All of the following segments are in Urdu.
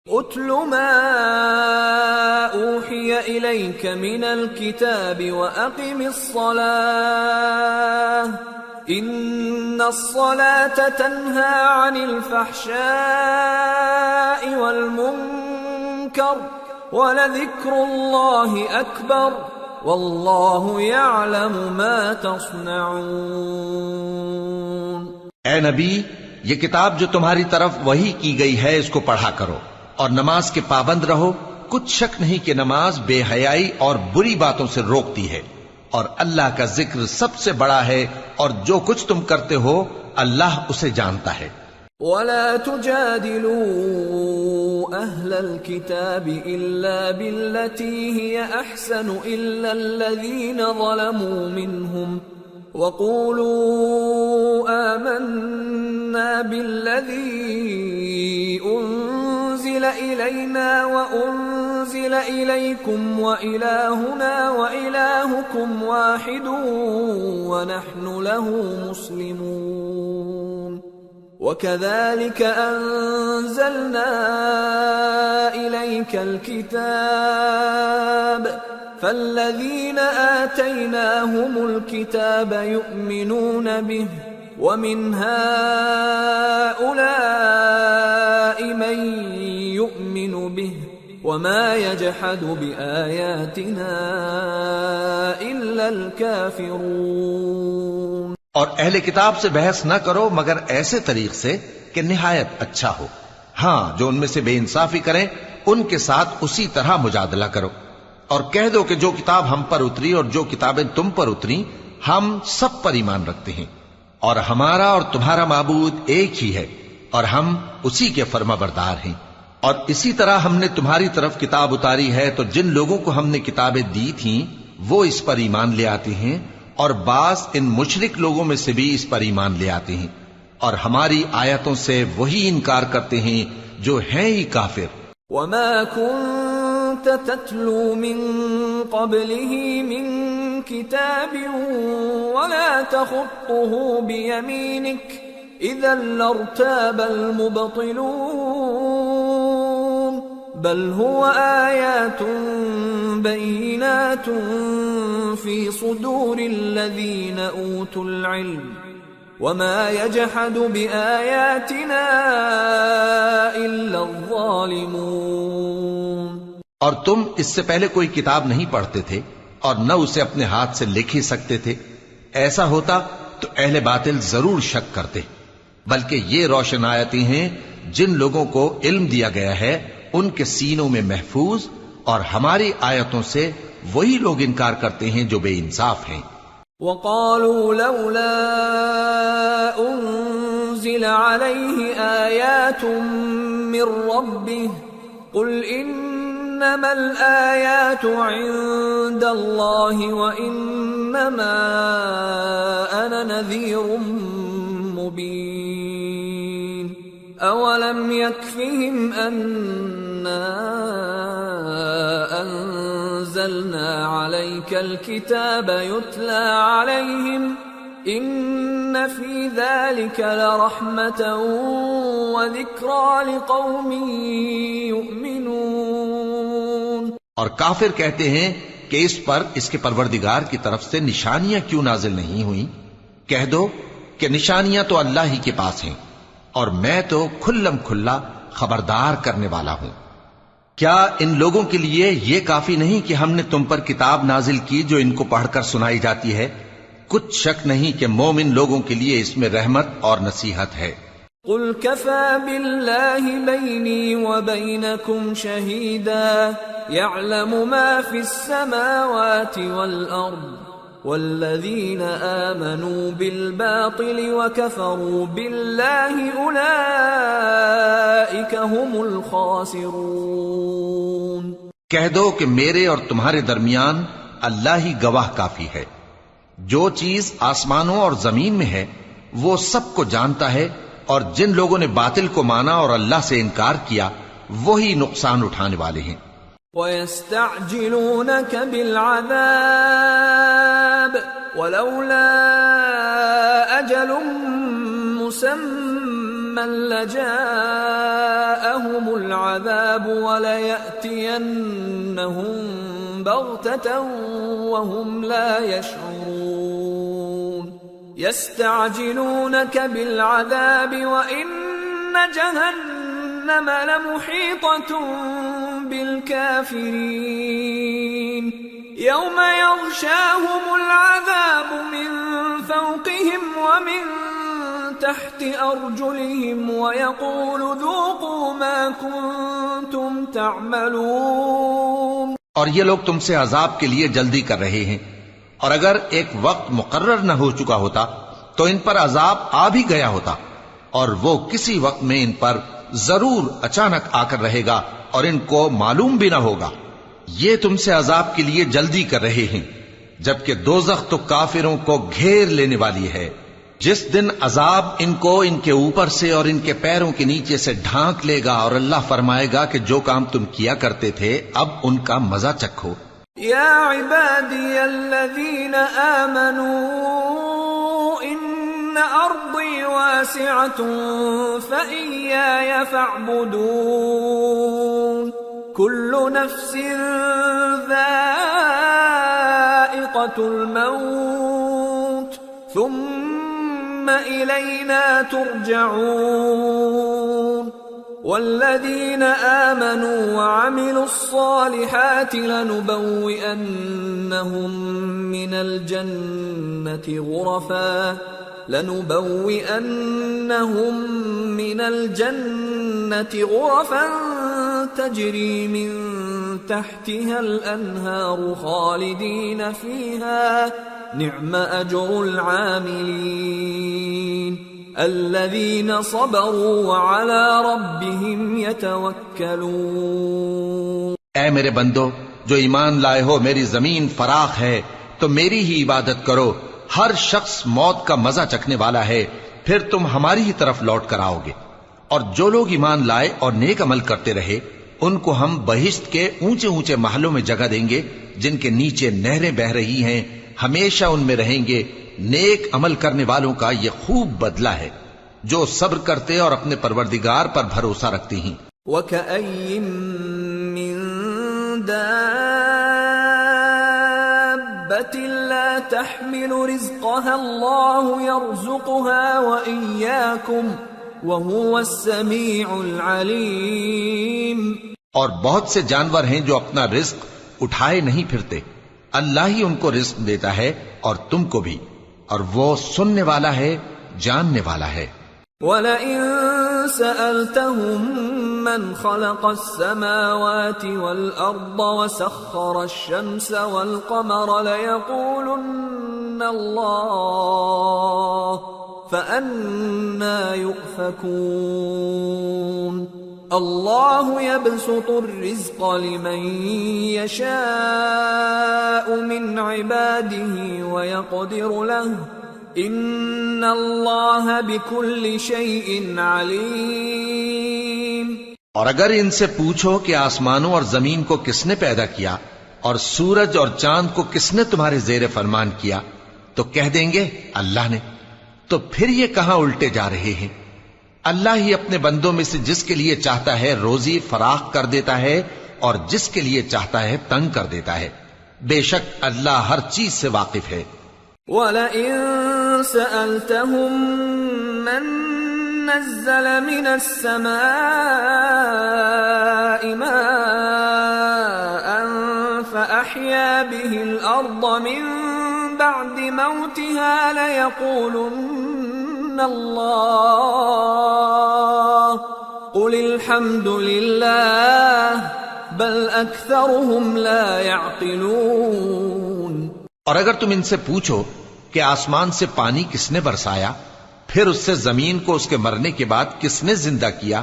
اتل ما اوحی الیک من الکتاب واقم الصلاة ان الصلاة تنہی عن الفحشاء والمنکر ولذکر اللہ اکبر واللہ یعلم ما تصنعون۔ اے نبی، یہ کتاب جو تمہاری طرف وحی کی گئی ہے اس کو پڑھا کرو اور نماز کے پابند رہو۔ کچھ شک نہیں کہ نماز بے حیائی اور بری باتوں سے روکتی ہے، اور اللہ کا ذکر سب سے بڑا ہے، اور جو کچھ تم کرتے ہو اللہ اسے جانتا ہے۔ وَلَا تُجَادِلُوا أَهْلَ الْكِتَابِ إِلَّا بِالَّتِي هِيَ أَحْسَنُ إِلَّا الَّذِينَ ظَلَمُوا مِنْهُمْ وَقُولُوا آمَنَّا بِالَّذِي أُنزِلَ إِلَيْنَا وَأُنزِلَ إِلَيْكُمْ وَإِلَٰهُنَا وَإِلَٰهُكُمْ وَاحِدٌ وَنَحْنُ لَهُ مُسْلِمُونَ وَكَذَلِكَ أَنزَلْنَا إِلَيْكَ الْكِتَابَ فَالَّذِينَ آتَيْنَاهُمُ الْكِتَابَ يُؤْمِنُونَ بِهِ وَمِنْ هَؤُلَاءِ مَن يُؤْمِنُ بِهِ وَمَا يَجْحَدُ بِآيَاتِنَا إِلَّا الْكَافِرُونَ۔ اور اہل کتاب سے بحث نہ کرو مگر ایسے طریق سے کہ نہایت اچھا ہو۔ ہاں، جو ان میں سے بے انصافی کریں ان کے ساتھ اسی طرح مجادلہ کرو، اور کہہ دو کہ جو کتاب ہم پر اتری اور جو کتابیں تم پر اتری ہم سب پر ایمان رکھتے ہیں، اور ہمارا اور تمہارا معبود ایک ہی ہے، اور ہم اسی کے فرما بردار ہیں۔ اور اسی طرح ہم نے تمہاری طرف کتاب اتاری ہے تو جن لوگوں کو ہم نے کتابیں دی تھیں وہ اس پر ایمان لے آتے ہیں، اور بعض ان مشرک لوگوں میں سے بھی اس پر ایمان لے آتے ہیں، اور ہماری آیتوں سے وہی انکار کرتے ہیں جو ہیں ہی کافر۔ وَمَا كُنْتَ تَتْلُو مِن قَبْلِهِ مِن كِتَابٍ وَلَا تَخُطُّهُ بِيَمِينِكَ إِذًا لَّارْتَابَ الْمُبْطِلُونَ بَلْ هُوَ آيَاتٌ بَيِّنَاتٌ فِي صُدُورِ الَّذِينَ أُوتُوا الْعِلْمَ وَمَا يَجْحَدُ بِآيَاتِنَا إِلَّا الظَّالِمُونَ۔ اور تم اس سے پہلے کوئی کتاب نہیں پڑھتے تھے اور نہ اسے اپنے ہاتھ سے لکھ ہی سکتے تھے۔ ایسا ہوتا تو اہل باطل ضرور شک کرتے، بلکہ یہ روشن آیتیں ہیں جن لوگوں کو علم دیا گیا ہے ان کے سینوں میں محفوظ، اور ہماری آیتوں سے وہی لوگ انکار کرتے ہیں جو بے انصاف ہیں۔ وَقَالُوا لَوْلَا أُنزِلَ عَلَيْهِ آيَاتٌ مِّن رَّبِّهِ قُلْ إِنَّمَا الْآيَاتُ عِندَ اللَّهِ وَإِنَّمَا أَنَا نَذِيرٌ مُّبِينٌ أَوَلَمْ يَكْفِهِمْ أَنَّا أَنزَلْنَا عَلَيْكَ الْكِتَابَ يُتْلَى عَلَيْهِمْ إِنَّ فِي ذَلِكَ لَرَحْمَةً وَذِكْرَى لِقَوْمٍ يُؤْمِنُونَ۔ اور کافر کہتے ہیں کہ اس پر اس کے پروردگار کی طرف سے نشانیاں کیوں نازل نہیں ہوئیں؟ کہہ دو کہ نشانیاں تو اللہ ہی کے پاس ہیں، اور میں تو کھلم کھلا خبردار کرنے والا ہوں۔ کیا ان لوگوں کے لیے یہ کافی نہیں کہ ہم نے تم پر کتاب نازل کی جو ان کو پڑھ کر سنائی جاتی ہے؟ کچھ شک نہیں کہ مومن لوگوں کے لیے اس میں رحمت اور نصیحت ہے۔ قُلْ كَفَى بِاللَّهِ بَيْنِي وَبَيْنَكُمْ شَهِيدًا يَعْلَمُ مَا فِي السَّمَاوَاتِ وَالْأَرْضِ وَالَّذِينَ آمَنُوا بِالْبَاطِلِ وَكَفَرُوا بِاللَّهِ أُولَئِكَ هُمُ الْخَاسِرُونَ۔ کہہ دو کہ میرے اور تمہارے درمیان اللہ ہی گواہ کافی ہے، جو چیز آسمانوں اور زمین میں ہے وہ سب کو جانتا ہے، اور جن لوگوں نے باطل کو مانا اور اللہ سے انکار کیا وہی نقصان اٹھانے والے ہیں۔ وَيَسْتَعْجِلُونَكَ لجاءهم العذاب وليأتينهم بغتة وهم لا يشعرون يستعجلونك بالعذاب وإن جهنم لمحيطة بالكافرين يوم يغشاهم العذاب من فوقهم ومن تحت أرجلهم ويقول ذوقوا ما كنتم تعملون. اور یہ لوگ تم سے عذاب کے لیے جلدی کر رہے ہیں، اور اگر ایک وقت مقرر نہ ہو چکا ہوتا تو ان پر عذاب آ بھی گیا ہوتا، اور وہ کسی وقت میں ان پر ضرور اچانک آ کر رہے گا اور ان کو معلوم بھی نہ ہوگا. یہ تم سے عذاب کے لیے جلدی کر رہے ہیں، جبکہ دوزخ تو کافروں کو گھیر لینے والی ہے. جس دن عذاب ان کو ان کے اوپر سے اور ان کے پیروں کے نیچے سے ڈھانک لے گا، اور اللہ فرمائے گا کہ جو کام تم کیا کرتے تھے اب ان کا مزہ چکھو. یا عبادی الذین آمنوا ان ارضی واسعة فإیای فاعبدون كل نفس ذائقة الموت ثم إلينا ترجعون. والذين آمنوا وعملوا الصالحات لنبوئنهم من الجنة غرفا تجري من تحتها الأنهار خالدين فيها نعم أجر العاملين الذين صبروا وعلى ربهم يتوكلون. اے میرے بندو جو ایمان لائے ہو، میری زمین فراخ ہے تو میری ہی عبادت کرو. ہر شخص موت کا مزہ چکھنے والا ہے، پھر تم ہماری ہی طرف لوٹ کر آؤ گے. اور جو لوگ ایمان لائے اور نیک عمل کرتے رہے ان کو ہم بہشت کے اونچے اونچے محلوں میں جگہ دیں گے جن کے نیچے نہریں بہ رہی ہیں، ہمیشہ ان میں رہیں گے. نیک عمل کرنے والوں کا یہ خوب بدلہ ہے جو صبر کرتے اور اپنے پروردگار پر بھروسہ رکھتے ہیں. وَكَأَيٍّ مِّن دَابَّةٍ لَّا تَحْمِلُ رِزْقَهَا اللَّهُ يَرْزُقُهَا وَإِيَّاكُمْ وَهُوَ السَّمِيعُ الْعَلِيمُ. اور بہت سے جانور ہیں جو اپنا رزق اٹھائے نہیں پھرتے، اللہ ہی ان کو رزق دیتا ہے اور تم کو بھی، اور وہ سننے والا ہے، جاننے والا ہے. وَلَئِن سَأَلْتَهُم مَّنْ خَلَقَ السَّمَاوَاتِ وَالْأَرْضَ وَسَخَّرَ الشَّمْسَ وَالْقَمَرَ لَيَقُولُنَّ اللَّهُ فَأَنَّىٰ يُؤْفَكُونَ. اللہ يبسط الرزق لمن يشاء من عباده ويقدر له ان اللہ بكل شيء علیم. اور اگر ان سے پوچھو کہ آسمانوں اور زمین کو کس نے پیدا کیا اور سورج اور چاند کو کس نے تمہارے زیر فرمان کیا تو کہہ دیں گے اللہ نے. تو پھر یہ کہاں الٹے جا رہے ہیں؟ اللہ ہی اپنے بندوں میں سے جس کے لیے چاہتا ہے روزی فراخ کر دیتا ہے اور جس کے لیے چاہتا ہے تنگ کر دیتا ہے. بے شک اللہ ہر چیز سے واقف ہے. وَلَئِن سَأَلْتَهُم مَّن نَّزَّلَ مِنَ السَّمَاءِ مَاءً فَأَحْيَا بِهِ الْأَرْضَ مِن بَعْدِ مَوْتِهَا لَيَقُولُنَّ اللہ قل الحمد للہ بل اکثرهم لا يعقلون. اور اگر تم ان سے پوچھو کہ آسمان سے پانی کس نے برسایا پھر اس سے زمین کو اس کے مرنے کے بعد کس نے زندہ کیا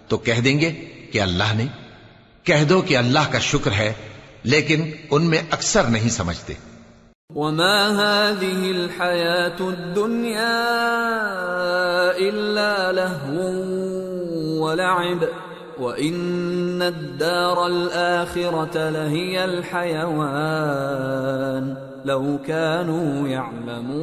تو کہہ دیں گے کہ اللہ نے. کہہ دو کہ اللہ کا شکر ہے لیکن ان میں اکثر نہیں سمجھتے. وما هذه الحياة الدنيا إلا لهو ولعب وإن الدار الآخرة لهي الحيوان لو كانوا يعلمون.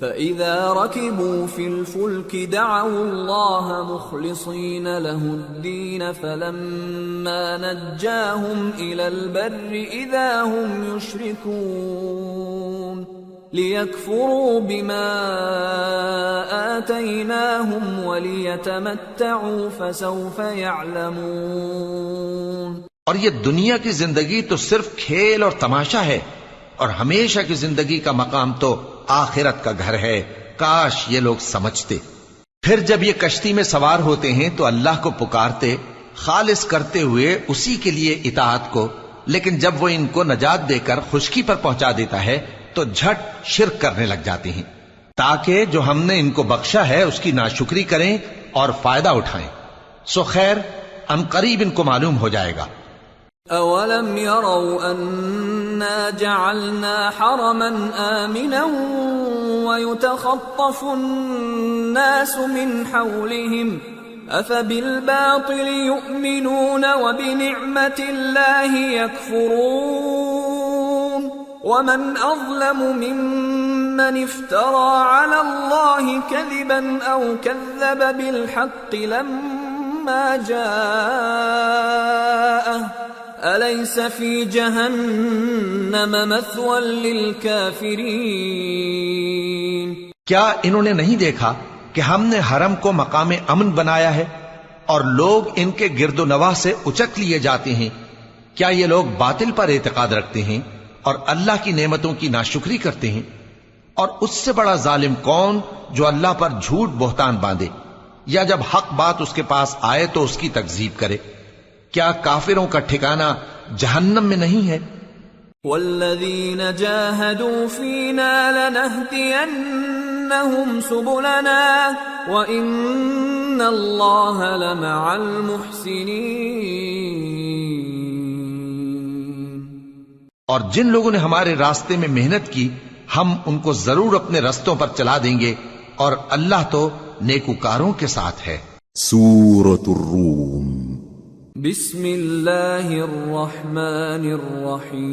فإذا ركبوا في الفلك دعوا الله مخلصين له الدين فلما نجاهم إلى البر إذا هم يشركون ليكفروا بما آتيناهم وليتمتعوا فسوف يعلمون۔ اور یہ دنیا کی زندگی تو صرف کھیل اور تماشا ہے، اور ہمیشہ کی زندگی کا مقام تو آخرت کا گھر ہے، کاش یہ لوگ سمجھتے۔ پھر جب یہ کشتی میں سوار ہوتے ہیں تو اللہ کو پکارتے، خالص کرتے ہوئے اسی کے لیے اطاعت کو، لیکن جب وہ ان کو نجات دے کر خشکی پر پہنچا دیتا ہے تو جھٹ شرک کرنے لگ جاتے ہیں، تاکہ جو ہم نے ان کو بخشا ہے اس کی ناشکری کریں اور فائدہ اٹھائیں۔ سو خیر ان قریب ان کو معلوم ہو جائے گا۔ اولم يروا انا جعلنا حرما آمنا ويتخطف الناس من حولهم افبالباطل يؤمنون وبنعمة الله يكفرون ومن اظلم ممن افترى على الله كذبا او كذب بالحق لما جاءه أليس في جهنم مثوى للكافرين۔ کیا انہوں نے نہیں دیکھا کہ ہم نے حرم کو مقام امن بنایا ہے اور لوگ ان کے گرد و نواح سے اچک لیے جاتے ہیں؟ کیا یہ لوگ باطل پر اعتقاد رکھتے ہیں اور اللہ کی نعمتوں کی ناشکری کرتے ہیں؟ اور اس سے بڑا ظالم کون جو اللہ پر جھوٹ بہتان باندھے یا جب حق بات اس کے پاس آئے تو اس کی تکذیب کرے؟ کیا کافروں کا ٹھکانہ جہنم میں نہیں ہے؟ والذین جاہدوا فینا لنہدینہم سبلنا وإن اللہ لمع المحسنین۔ اور جن لوگوں نے ہمارے راستے میں محنت کی ہم ان کو ضرور اپنے رستوں پر چلا دیں گے، اور اللہ تو نیکوکاروں کے ساتھ ہے۔ سورۃ الروم۔ بسم اللہ الرحمن الرحیم۔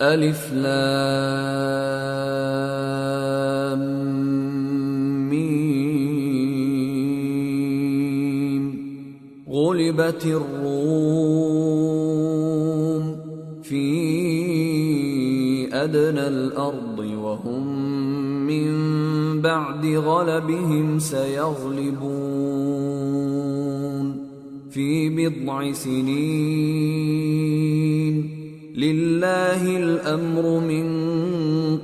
الف لام میم۔ غلبت الروم فی ادنى الارض وهم من بعد غلبهم سيغلبون في بضع سنين لله الأمر من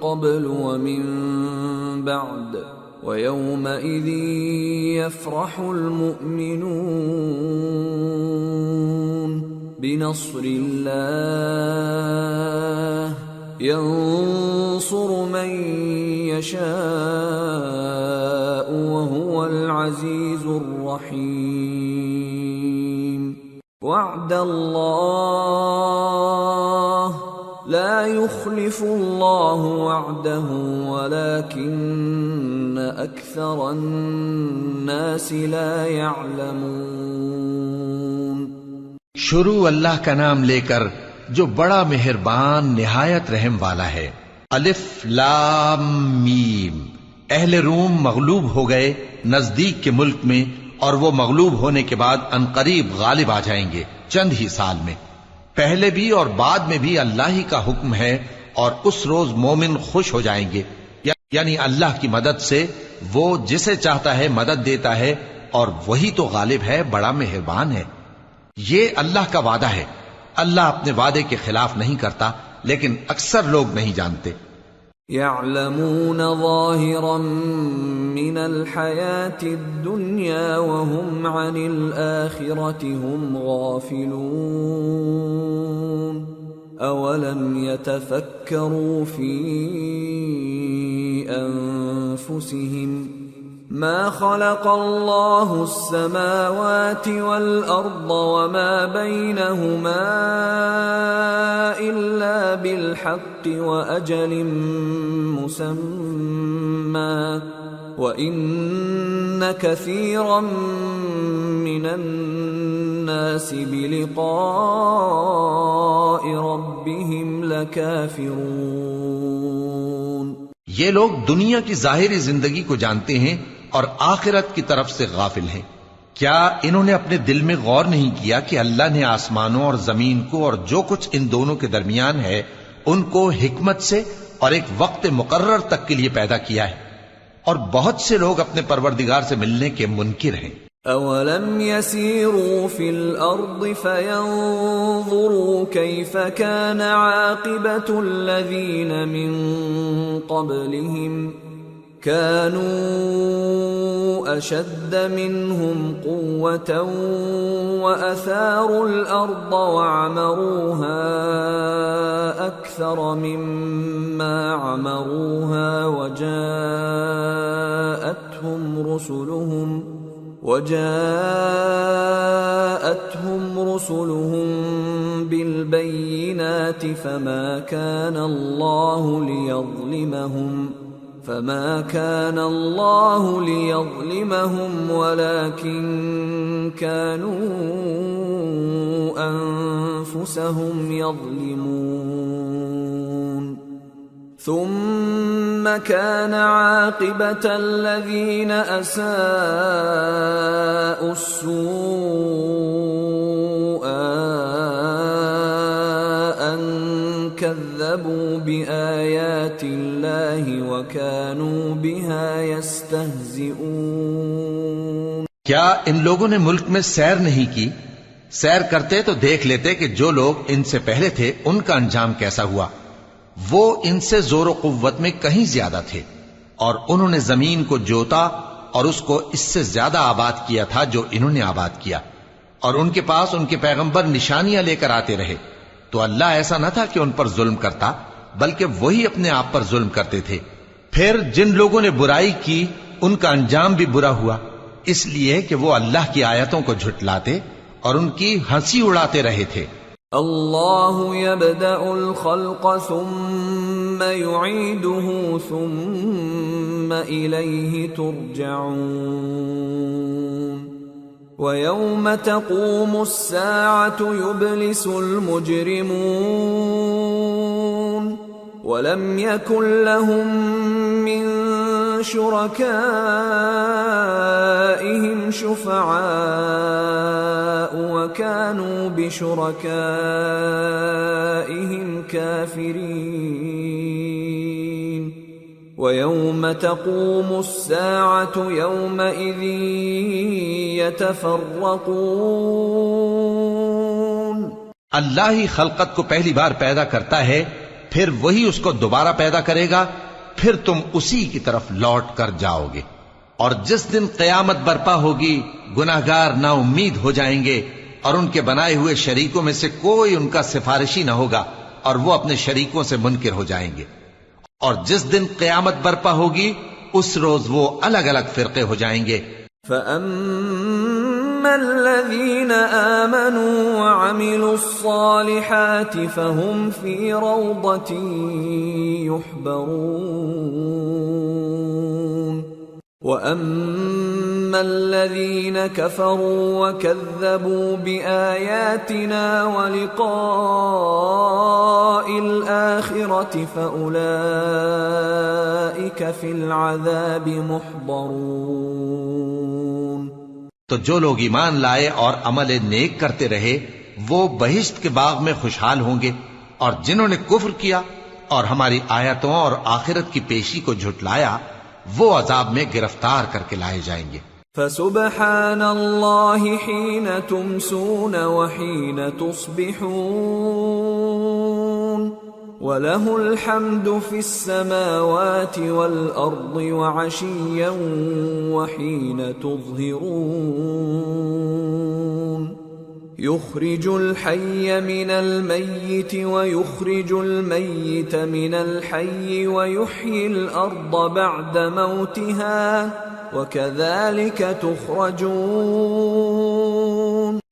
قبل ومن بعد ويومئذ يفرح المؤمنون بنصر الله ينصر من يشاء وهو العزيز الرحيم وعد الله لا يخلف الله وعده ولكن أكثر الناس لا يعلمون۔ شروع اللہ کا نام لے کر جو بڑا مہربان نہایت رحم والا ہے۔ الف لام میم۔ اہل روم مغلوب ہو گئے نزدیک کے ملک میں، اور وہ مغلوب ہونے کے بعد عنقریب غالب آ جائیں گے چند ہی سال میں۔ پہلے بھی اور بعد میں بھی اللہ ہی کا حکم ہے، اور اس روز مومن خوش ہو جائیں گے، یعنی اللہ کی مدد سے وہ جسے چاہتا ہے مدد دیتا ہے، اور وہی تو غالب ہے، بڑا مہربان ہے۔ یہ اللہ کا وعدہ ہے، اللہ اپنے وعدے کے خلاف نہیں کرتا، لیکن اکثر لوگ نہیں جانتے۔ يعلمون ظاهرا من الحياة الدنيا وهم عن الآخرة هم غافلون أولم يتفكروا في أنفسهم ما خلق الله السماوات والأرض وما بينهما إلا بالحق وأجل مسمى وإن كثيرا من الناس بلقاء ربهم لكافرون۔ یہ لوگ دنیا کی ظاہری زندگی کو جانتے ہیں اور آخرت کی طرف سے غافل ہیں۔ کیا انہوں نے اپنے دل میں غور نہیں کیا کہ اللہ نے آسمانوں اور زمین کو اور جو کچھ ان دونوں کے درمیان ہے ان کو حکمت سے اور ایک وقت مقرر تک کے لیے پیدا کیا ہے؟ اور بہت سے لوگ اپنے پروردگار سے ملنے کے منکر ہیں۔ أَوَلَمْ يَسِيرُوا فِي الْأَرْضِ فَيَنظُرُوا كَيْفَ كَانَ عَاقِبَةُ الَّذِينَ مِن قَبْلِهِمْ كَانُوا أَشَدَّ مِنْهُمْ قُوَّةً وَأَثَارُوا الْأَرْضَ وَعَمَرُوهَا أَكْثَرَ مِمَّا عَمَرُوهَا وجاءتهم رسلهم بالبينات فما كان الله ليظلمهم ولكن كانوا أنفسهم يظلمون ثم كان عاقبة الذين أساءوا السوء أن كذبوا بآيات الله وكانوا بها يستهزئون۔ کیا ان لوگوں نے ملک میں سیر نہیں کی؟ سیر کرتے تو دیکھ لیتے کہ جو لوگ ان سے پہلے تھے ان کا انجام کیسا ہوا۔ وہ ان سے زور و قوت میں کہیں زیادہ تھے اور انہوں نے زمین کو جوتا اور اس کو اس سے زیادہ آباد کیا تھا جو انہوں نے آباد کیا، اور ان کے پاس ان کے پیغمبر نشانیاں لے کر آتے رہے، تو اللہ ایسا نہ تھا کہ ان پر ظلم کرتا بلکہ وہی اپنے آپ پر ظلم کرتے تھے۔ پھر جن لوگوں نے برائی کی ان کا انجام بھی برا ہوا، اس لیے کہ وہ اللہ کی آیتوں کو جھٹلاتے اور ان کی ہنسی اڑاتے رہے تھے۔ اللہ يبدأ الخلق ثم يعيده ثم إليه ترجعون ويوم تقوم الساعة يبلس المجرمون ولم يكن لهم من شركائهم شفعاء وكانوا بشركائهم كافرين ويوم تقوم الساعة يومئذ يتفرقون۔ اللہ ہی خلقت کو پہلی بار پیدا کرتا ہے، پھر وہی اس کو دوبارہ پیدا کرے گا، پھر تم اسی کی طرف لوٹ کر جاؤ گے۔ اور جس دن قیامت برپا ہوگی گناہگار نا امید ہو جائیں گے اور ان کے بنائے ہوئے شریکوں میں سے کوئی ان کا سفارشی نہ ہوگا اور وہ اپنے شریکوں سے منکر ہو جائیں گے۔ اور جس دن قیامت برپا ہوگی اس روز وہ الگ الگ فرقے ہو جائیں گے۔ فَأَمَّا الَّذِينَ آمَنُوا وَعَمِلُوا الصَّالِحَاتِ فَهُمْ فِي رَوْضَةٍ يُحْبَرُونَ وَأَمَّا الَّذِينَ كَفَرُوا وَكَذَّبُوا بِآيَاتِنَا وَلِقَاءِ الْآخِرَةِ فَأُولَئِكَ فِي الْعَذَابِ مُحْضَرُونَ۔ تو جو لوگ ایمان لائے اور عمل نیک کرتے رہے وہ بہشت کے باغ میں خوشحال ہوں گے، اور جنہوں نے کفر کیا اور ہماری آیتوں اور آخرت کی پیشی کو جھٹلایا وہ عذاب میں گرفتار کر کے لائے جائیں گے۔ فسبحان اللہ حین تمسون وحین تصبحون وَلَهُ الْحَمْدُ فِي السَّمَاوَاتِ وَالْأَرْضِ وَعَشِيًّا وَحِينَ تُظْهِرُونَ يُخْرِجُ الْحَيَّ مِنَ الْمَيِّتِ وَيُخْرِجُ الْمَيِّتَ مِنَ الْحَيِّ وَيُحْيِي الْأَرْضَ بَعْدَ مَوْتِهَا وَكَذَلِكَ تُخْرَجُونَ۔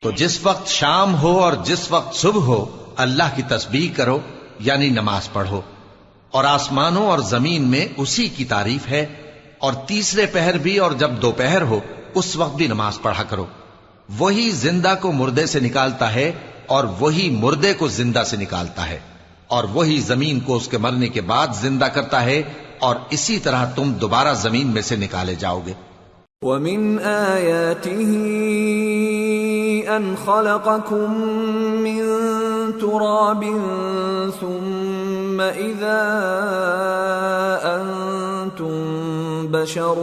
تو جس وقت شام ہو اور جس وقت صبح ہو اللہ کی تسبیح کرو، یعنی نماز پڑھو، اور آسمانوں اور زمین میں اسی کی تعریف ہے، اور تیسرے پہر بھی اور جب دوپہر ہو اس وقت بھی نماز پڑھا کرو۔ وہی زندہ کو مردے سے نکالتا ہے اور وہی مردے کو زندہ سے نکالتا ہے، اور وہی زمین کو اس کے مرنے کے بعد زندہ کرتا ہے اور اسی طرح تم دوبارہ زمین میں سے نکالے جاؤ گے۔ وَمِنْ آيَاتِهِ أَنْ خَلَقَكُم مِّن تُرَابٍ ثُمَّ إِذَا أَنْتُمْ بَشَرٌ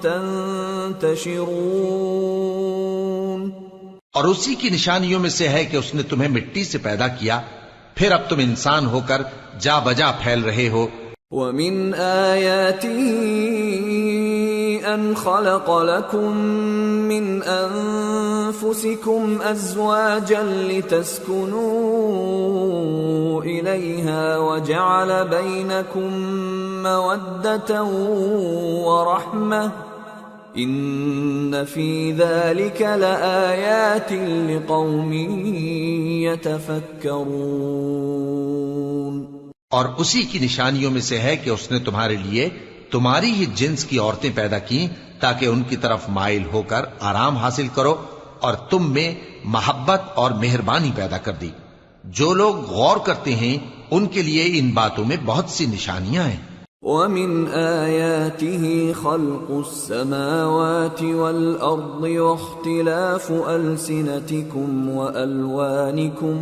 تَنْتَشِرُونَ۔ اور اسی کی نشانیوں میں سے ہے کہ اس نے تمہیں مٹی سے پیدا کیا، پھر اب تم انسان ہو کر جا بجا پھیل رہے ہو۔ وَمِنْ آيَاتِهِ أَنْ خَلَقَ لَكُم مِّنْ أَنفُسِكُمْ أَزْوَاجًا لِتَسْكُنُوا إِلَيْهَا وَجَعَلَ بَيْنَكُم مَّوَدَّةً وَرَحْمَةً إِنَّ فِي ذَلِكَ لَآيَاتٍ لِقَوْمٍ يَتَفَكَّرُونَ۔ اور اسی کی نشانیوں میں سے ہے کہ اس نے تمہارے لیے تمہاری ہی جنس کی عورتیں پیدا کی تاکہ ان کی طرف مائل ہو کر آرام حاصل کرو، اور تم میں محبت اور مہربانی پیدا کر دی۔ جو لوگ غور کرتے ہیں ان کے لیے ان باتوں میں بہت سی نشانیاں ہیں۔ وَمِنْ آيَاتِهِ خَلْقُ السَّمَاوَاتِ وَالْأَرْضِ وَاخْتِلَافُ أَلْسِنَتِكُمْ وَأَلْوَانِكُمْ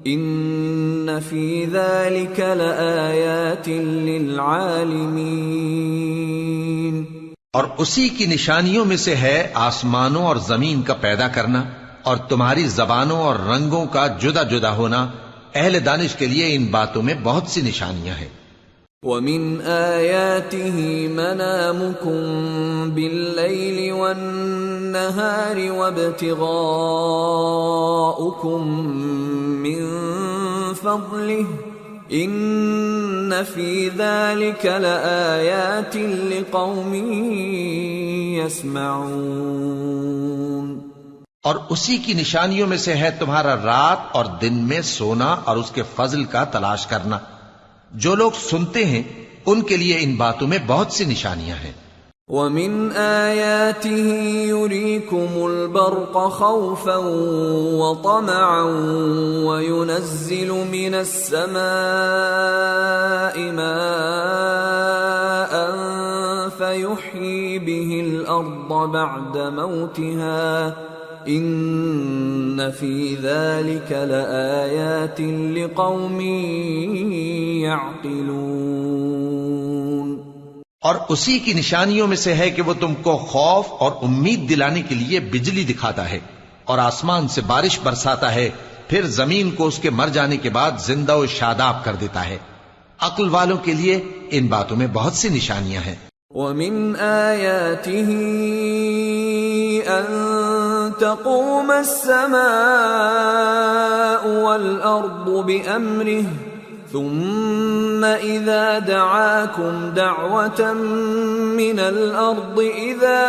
إِنَّ فِي ذَلِكَ لَآيَاتٍ لِلْعَالِمِينَ۔ اور اسی کی نشانیوں میں سے ہے آسمانوں اور زمین کا پیدا کرنا، اور تمہاری زبانوں اور رنگوں کا جدا جدا ہونا، اہل دانش کے لیے ان باتوں میں بہت سی نشانیاں ہیں۔ وَمِنْ آيَاتِهِ مَنَامُكُمْ بِاللَّيْلِ وَالنَّهَارِ وَابْتِغَاؤُكُمْ مِنْ فَضْلِهِ إِنَّ فِي ذَلِكَ لَآيَاتٍ لِقَوْمٍ يَسْمَعُونَ۔ اور اسی کی نشانیوں میں سے ہے تمہارا رات اور دن میں سونا اور اس کے فضل کا تلاش کرنا۔ جو لوگ سنتے ہیں ان کے لیے ان باتوں میں بہت سی نشانیاں ہیں۔ وَمِنْ آيَاتِهِ يُرِيكُمُ الْبَرْقَ خَوْفًا وَطَمَعًا وَيُنَزِّلُ مِنَ السَّمَاءِ مَاءً فَيُحْيِي بِهِ الْأَرْضَ بَعْدَ مَوْتِهَا إِنَّ فِي ذَلِكَ لَآيَاتٍ لِقَوْمٍ يَعْقِلُونَ۔ اور اسی کی نشانیوں میں سے ہے کہ وہ تم کو خوف اور امید دلانے کے لیے بجلی دکھاتا ہے، اور آسمان سے بارش برساتا ہے، پھر زمین کو اس کے مر جانے کے بعد زندہ و شاداب کر دیتا ہے۔ عقل والوں کے لیے ان باتوں میں بہت سی نشانیاں ہیں۔ وَمِنْ آيَاتِهِ أَن تَقُومَ السَّمَاءُ وَالْأَرْضُ بِأَمْرِهِ ثُمَّ إِذَا دَعَاكُمْ دَعْوَةً مِّنَ الْأَرْضِ إِذَا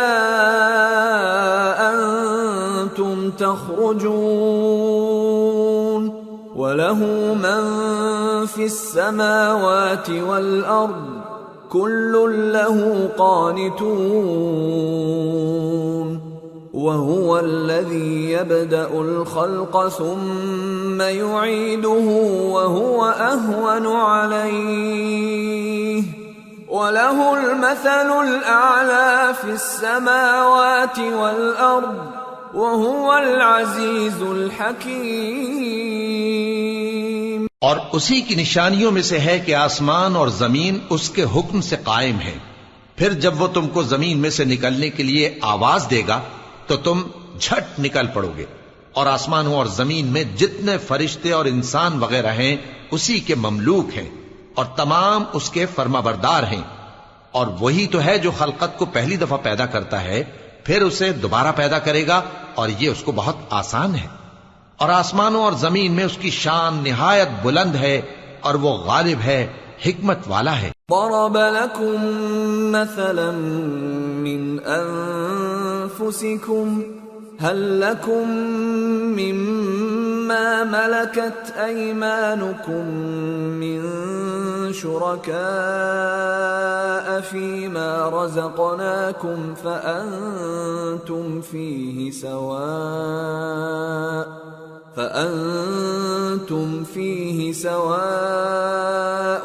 أَنْتُمْ تَخْرُجُونَ وَلَهُ مَنْ فِي السَّمَاوَاتِ وَالْأَرْضِ كُلٌّ لَهُ قَانِتُونَ وَهُوَ الَّذِي يَبْدَأُ الْخَلْقَ ثُمَّ يُعِيدُهُ وَهُوَ أَهْوَنُ عَلَيْهِ وَلَهُ الْمَثَلُ الْأَعْلَى فِي السَّمَاوَاتِ وَالْأَرْضِ وَهُوَ الْعَزِيزُ الْحَكِيمُ۔ اور اسی کی نشانیوں میں سے ہے کہ آسمان اور زمین اس کے حکم سے قائم ہے، پھر جب وہ تم کو زمین میں سے نکلنے کے لیے آواز دے گا تو تم جھٹ نکل پڑو گے، اور آسمانوں اور زمین میں جتنے فرشتے اور انسان وغیرہ ہیں اسی کے مملوک ہیں، اور تمام اس کے فرمانبردار ہیں۔ اور وہی تو ہے جو خلقت کو پہلی دفعہ پیدا کرتا ہے، پھر اسے دوبارہ پیدا کرے گا، اور یہ اس کو بہت آسان ہے۔ اور آسمانوں اور زمین میں اس کی شان نہایت بلند ہے، اور وہ غالب ہے، حکمت والا ہے۔ ضرب لكم مثلا من أنفسكم هل لكم مما ملكت أيمانكم من شركاء فيما رزقناكم فأنتم فأنتم فيه سواء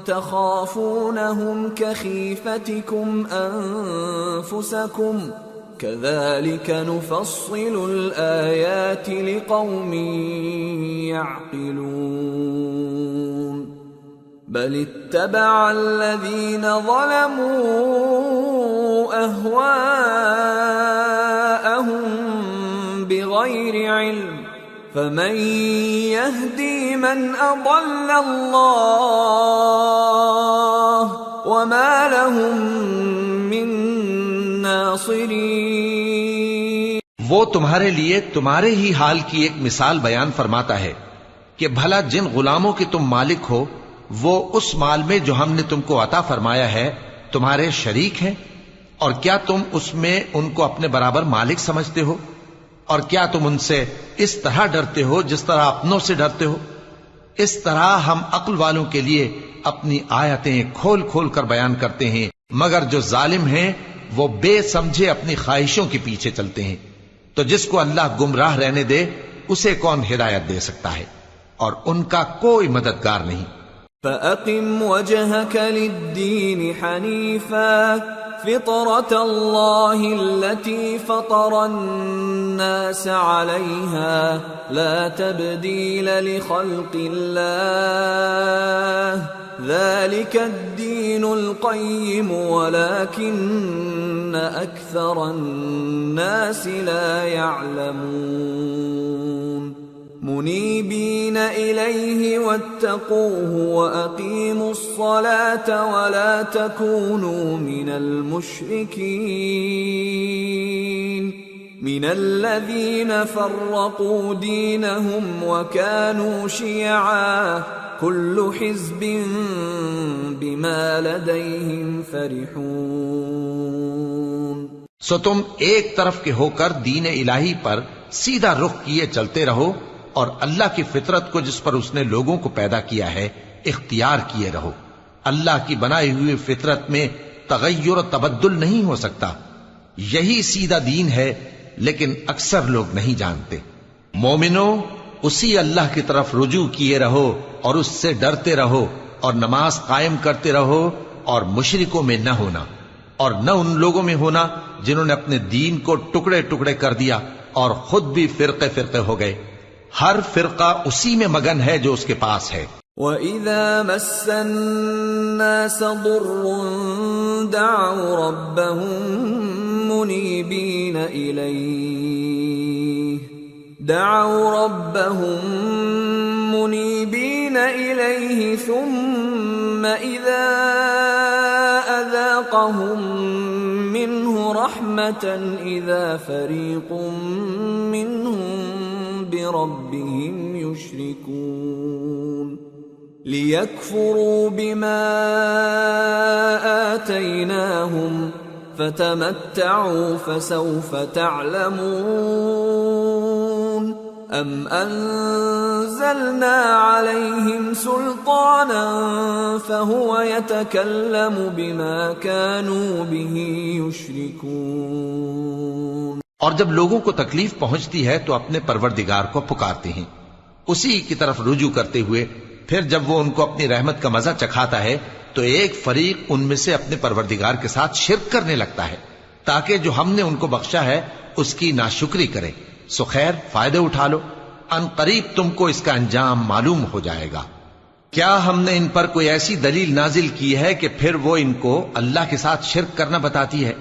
تخافونهم كخيفتكم أنفسكم كذلك نفصل الآيات لقوم يعقلون بل اتبع الذين ظلموا أهواءهم بغير علم فمن يهدي من أضل الله وما لهم من ناصرين۔ وہ تمہارے لیے تمہارے ہی حال کی ایک مثال بیان فرماتا ہے کہ بھلا جن غلاموں کے تم مالک ہو وہ اس مال میں جو ہم نے تم کو عطا فرمایا ہے تمہارے شریک ہیں، اور کیا تم اس میں ان کو اپنے برابر مالک سمجھتے ہو؟ اور کیا تم ان سے اس طرح ڈرتے ہو جس طرح اپنوں سے ڈرتے ہو؟ اس طرح ہم عقل والوں کے لیے اپنی آیتیں کھول کھول کر بیان کرتے ہیں، مگر جو ظالم ہیں وہ بے سمجھے اپنی خواہشوں کے پیچھے چلتے ہیں۔ تو جس کو اللہ گمراہ رہنے دے اسے کون ہدایت دے سکتا ہے، اور ان کا کوئی مددگار نہیں۔ فَأَقِمْ وَجْهَكَ لِلدِّينِ حَنِيفًا فِطْرَةَ اللَّهِ الَّتِي فَطَرَ النَّاسَ عَلَيْهَا لَا تَبْدِيلَ لِخَلْقِ اللَّهِ ذَلِكَ الدِّينُ الْقَيِّمُ وَلَكِنَّ أَكْثَرَ النَّاسِ لَا يَعْلَمُونَ منيبين إليه واتقوه وأقيموا الصلاة ولا تكونوا من المشركين من الذين فرقوا دينهم وكانوا شيعا كل حزب بما لديهم فرحون۔ سو تم ایک طرف کے ہو کر دین الہی پر سیدھا رخ کیے چلتے رہو، اور اللہ کی فطرت کو جس پر اس نے لوگوں کو پیدا کیا ہے اختیار کیے رہو۔ اللہ کی بنائی ہوئی فطرت میں تغیر و تبدل نہیں ہو سکتا، یہی سیدھا دین ہے، لیکن اکثر لوگ نہیں جانتے۔ مومنو، اسی اللہ کی طرف رجوع کیے رہو اور اس سے ڈرتے رہو، اور نماز قائم کرتے رہو، اور مشرکوں میں نہ ہونا، اور نہ ان لوگوں میں ہونا جنہوں نے اپنے دین کو ٹکڑے ٹکڑے کر دیا اور خود بھی فرقے فرقے ہو گئے۔ ہر فرقہ اسی میں مگن ہے جو اس کے پاس ہے۔ وَإِذَا مَسَّ النَّاسَ ضُرٌّ دَعَوْا رَبَّهُم مُنِيبِينَ إِلَيْهِ ثُمَّ إِذَا أَذَاقَهُم مِّنْهُ رَحْمَةً إِذَا فَرِيقٌ مِّنْهُم بربهم يشركون ليكفروا بما آتيناهم فتمتعوا فسوف تعلمون أم أنزلنا عليهم سلطانا فهو يتكلم بما كانوا به يشركون۔ اور جب لوگوں کو تکلیف پہنچتی ہے تو اپنے پروردگار کو پکارتے ہیں اسی کی طرف رجوع کرتے ہوئے، پھر جب وہ ان کو اپنی رحمت کا مزہ چکھاتا ہے تو ایک فریق ان میں سے اپنے پروردگار کے ساتھ شرک کرنے لگتا ہے تاکہ جو ہم نے ان کو بخشا ہے اس کی ناشکری کرے۔ سو خیر، فائدے اٹھا لو، ان قریب تم کو اس کا انجام معلوم ہو جائے گا۔ کیا ہم نے ان پر کوئی ایسی دلیل نازل کی ہے کہ پھر وہ ان کو اللہ کے ساتھ شرک کرنا بتاتی ہے؟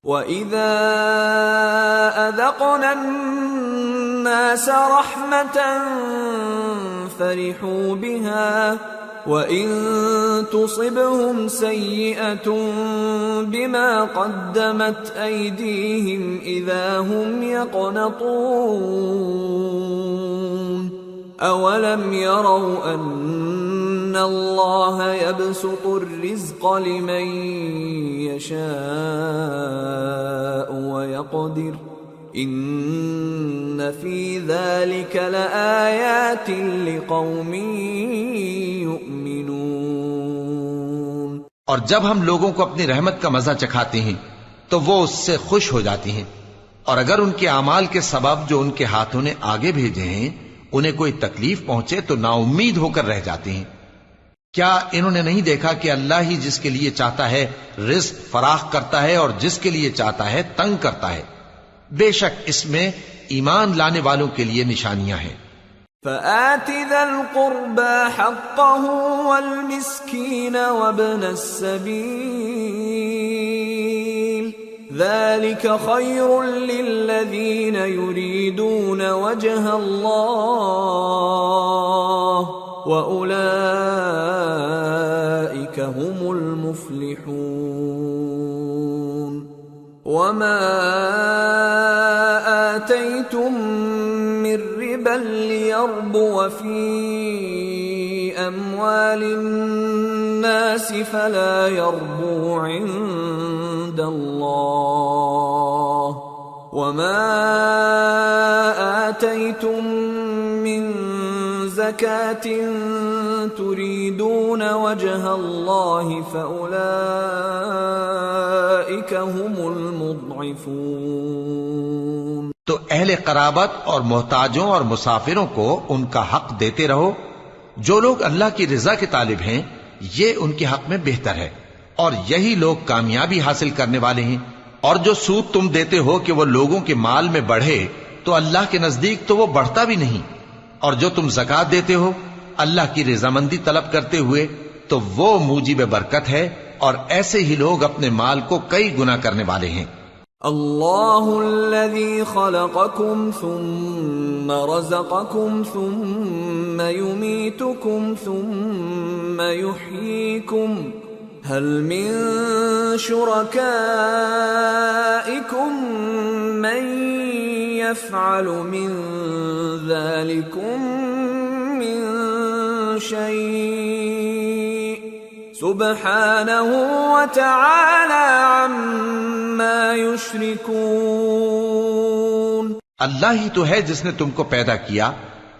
وَإِذَا أَذَقْنَا النَّاسَ رَحْمَةً فَرِحُوا بِهَا وَإِن تُصِبْهُمْ سَيِّئَةٌ بِمَا قَدَّمَتْ أَيْدِيهِمْ إِذَا هُمْ يَقْنَطُونَ أَوَلَمْ يَرَوْا أَنَّ اللَّهَ يَبْسُطُ الرِّزْقَ لِمَن يَشَاءُ وَيَقْدِرُ إِنَّ فِي ذَلِكَ لَآيَاتٍ لِقَوْمٍ يُؤْمِنُونَ۔ اور جب ہم لوگوں کو اپنی رحمت کا مزہ چکھاتے ہیں تو وہ اس سے خوش ہو جاتی ہیں، اور اگر ان کے اعمال کے سبب جو ان کے ہاتھوں نے آگے بھیجے ہیں انہیں کوئی تکلیف پہنچے تو نا امید ہو کر رہ جاتے ہیں۔ کیا انہوں نے نہیں دیکھا کہ اللہ ہی جس کے لیے چاہتا ہے رزق فراخ کرتا ہے اور جس کے لیے چاہتا ہے تنگ کرتا ہے؟ بے شک اس میں ایمان لانے والوں کے لیے نشانیاں ہیں۔ فآت ذا القربى حقه والمسكين وابن السبيل ذلك خير للذين يريدون وجه الله وأولئك هم المفلحون وما آتيتم من ربا ليربو في أموال الناس فلا يربو عند الله وما آتيتم من زكاة تريدون وجه الله فأولئك هم المضعفون۔ تو اہل قرابت اور محتاجوں اور مسافروں کو ان کا حق دیتے رہو۔ جو لوگ اللہ کی رضا کے طالب ہیں یہ ان کے حق میں بہتر ہے، اور یہی لوگ کامیابی حاصل کرنے والے ہیں۔ اور جو سود تم دیتے ہو کہ وہ لوگوں کے مال میں بڑھے تو اللہ کے نزدیک تو وہ بڑھتا بھی نہیں، اور جو تم زکوٰۃ دیتے ہو اللہ کی رضامندی طلب کرتے ہوئے تو وہ موجب برکت ہے، اور ایسے ہی لوگ اپنے مال کو کئی گنا کرنے والے ہیں۔ اللہ الذي خلقكم ثم رزقكم ثم يميتكم ثم يحييكم هل من شركائكم من يفعل من ذلكم من شيء سبحانه وتعالى عما يشركون۔ اللہ ہی تو ہے جس نے تم کو پیدا کیا،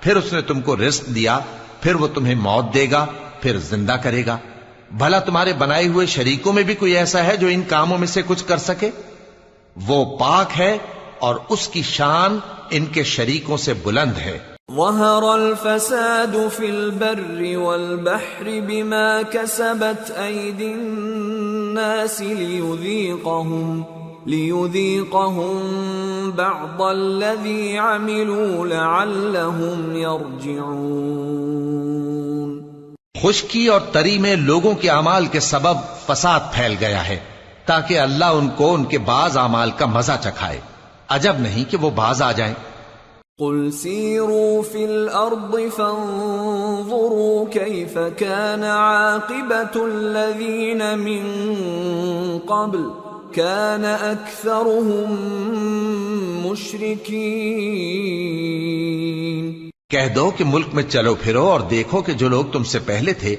پھر اس نے تم کو رزق دیا، پھر وہ تمہیں موت دے گا، پھر زندہ کرے گا۔ بھلا تمہارے بنائے ہوئے شریکوں میں بھی کوئی ایسا ہے جو ان کاموں میں سے کچھ کر سکے؟ وہ پاک ہے اور اس کی شان ان کے شریکوں سے بلند ہے۔ ظہر الفساد فی البر والبحر بما کسبت ایدی الناس لیذیقہم بعض الذی عملوا لعلہم یرجعون۔ خشکی اور تری میں لوگوں کے اعمال کے سبب فساد پھیل گیا ہے تاکہ اللہ ان کو ان کے بعض اعمال کا مزہ چکھائے۔ عجب نہیں کہ وہ باز آ جائیں۔ قل سیروا فی الارض فانظروا کیف کان عاقبۃ الذین من قبل کان اکثرهم مشرکین۔ کہہ دو کہ ملک میں چلو پھرو اور دیکھو کہ جو لوگ تم سے پہلے تھے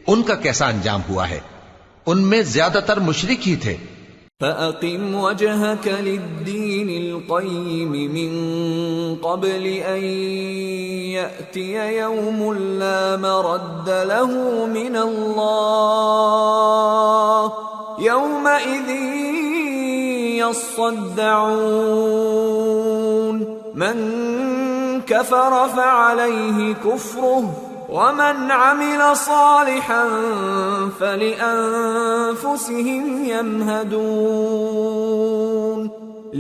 ان کا کیسا انجام ہوا ہے، ان میں زیادہ تر مشرک ہی تھے۔ فَأَقِمْ وَجْهَكَ لِلدِّينِ الْقَيِّمِ مِنْ قَبْلِ أَنْ يَأْتِيَ يَوْمٌ لَا مَرَدَّ لَهُ مِنَ اللَّهِ يَوْمَئِذٍ يَصَّدَّعُونَ مَنْ كَفَرَ فَعَلَيْهِ كُفْرُهُ وَمَنْ عَمِلَ صَالِحًا فَلِأَنفُسِهِمْ يَمْهَدُونَ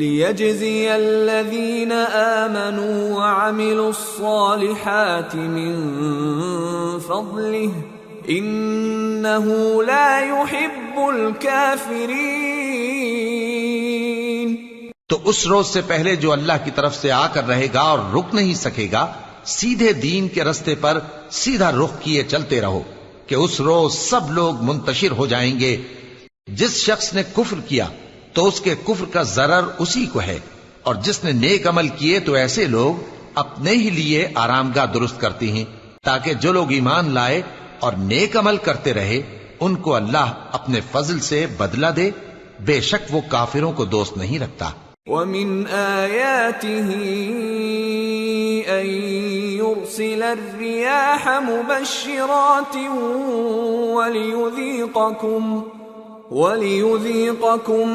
لِيَجْزِيَ الَّذِينَ آمَنُوا وَعَمِلُوا الصَّالِحَاتِ مِنْ فَضْلِهِ إِنَّهُ لَا يُحِبُّ الْكَافِرِينَ۔ تو اس روز سے پہلے جو اللہ کی طرف سے آ کر رہے گا اور رک نہیں سکے گا، سیدھے دین کے رستے پر سیدھا رخ کیے چلتے رہو کہ اس روز سب لوگ منتشر ہو جائیں گے۔ جس شخص نے کفر کیا تو اس کے کفر کا ضرر اسی کو ہے، اور جس نے نیک عمل کیے تو ایسے لوگ اپنے ہی لیے آرام گاہ درست کرتے ہیں تاکہ جو لوگ ایمان لائے اور نیک عمل کرتے رہے ان کو اللہ اپنے فضل سے بدلہ دے، بے شک وہ کافروں کو دوست نہیں رکھتا۔ وَمِنْ آيَاتِهِ أَن يُرْسِلَ الرِّيَاحَ مُبَشِّرَاتٍ وَلِيُذِيقَكُم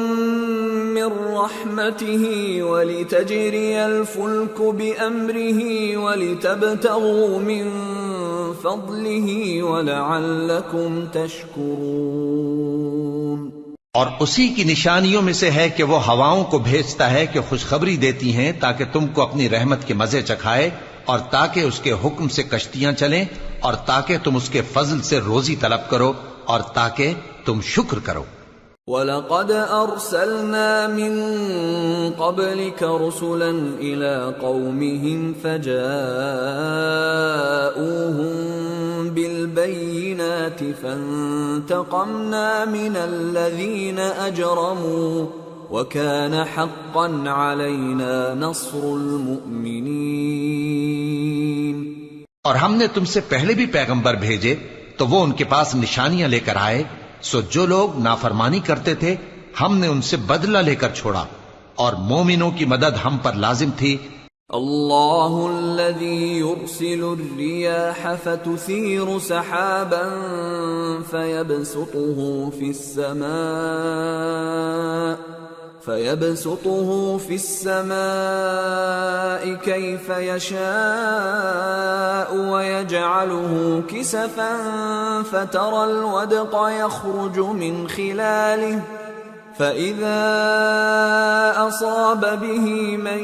مِّن رَّحْمَتِهِ وَلِتَجْرِيَ الْفُلْكُ بِأَمْرِهِ وَلِتَبْتَغُوا مِن فضله ولعلكم تشكرون۔ اور اسی کی نشانیوں میں سے ہے کہ وہ ہواؤں کو بھیجتا ہے کہ خوشخبری دیتی ہیں تاکہ تم کو اپنی رحمت کے مزے چکھائے، اور تاکہ اس کے حکم سے کشتیاں چلیں، اور تاکہ تم اس کے فضل سے روزی طلب کرو، اور تاکہ تم شکر کرو۔ وَلَقَدْ أَرْسَلْنَا مِن قَبْلِكَ رُسُلًا إِلَىٰ قَوْمِهِمْ فَجَاءُوهُم بِالْبَيِّنَاتِ فَانتَقَمْنَا مِنَ الَّذِينَ أَجْرَمُوا وَكَانَ حَقًّا عَلَيْنَا نَصْرُ الْمُؤْمِنِينَ۔ اور ہم نے تم سے پہلے بھی پیغمبر بھیجے تو وہ ان کے پاس نشانیاں لے کر آئے، سو جو لوگ نافرمانی کرتے تھے ہم نے ان سے بدلہ لے کر چھوڑا، اور مومنوں کی مدد ہم پر لازم تھی۔ اللہ الذی یرسل الریاح فتثیر سحابا فيبسطه في السماء كيف يشاء ويجعله كسفا فترى الودق يخرج من خلاله فإذا أصاب به من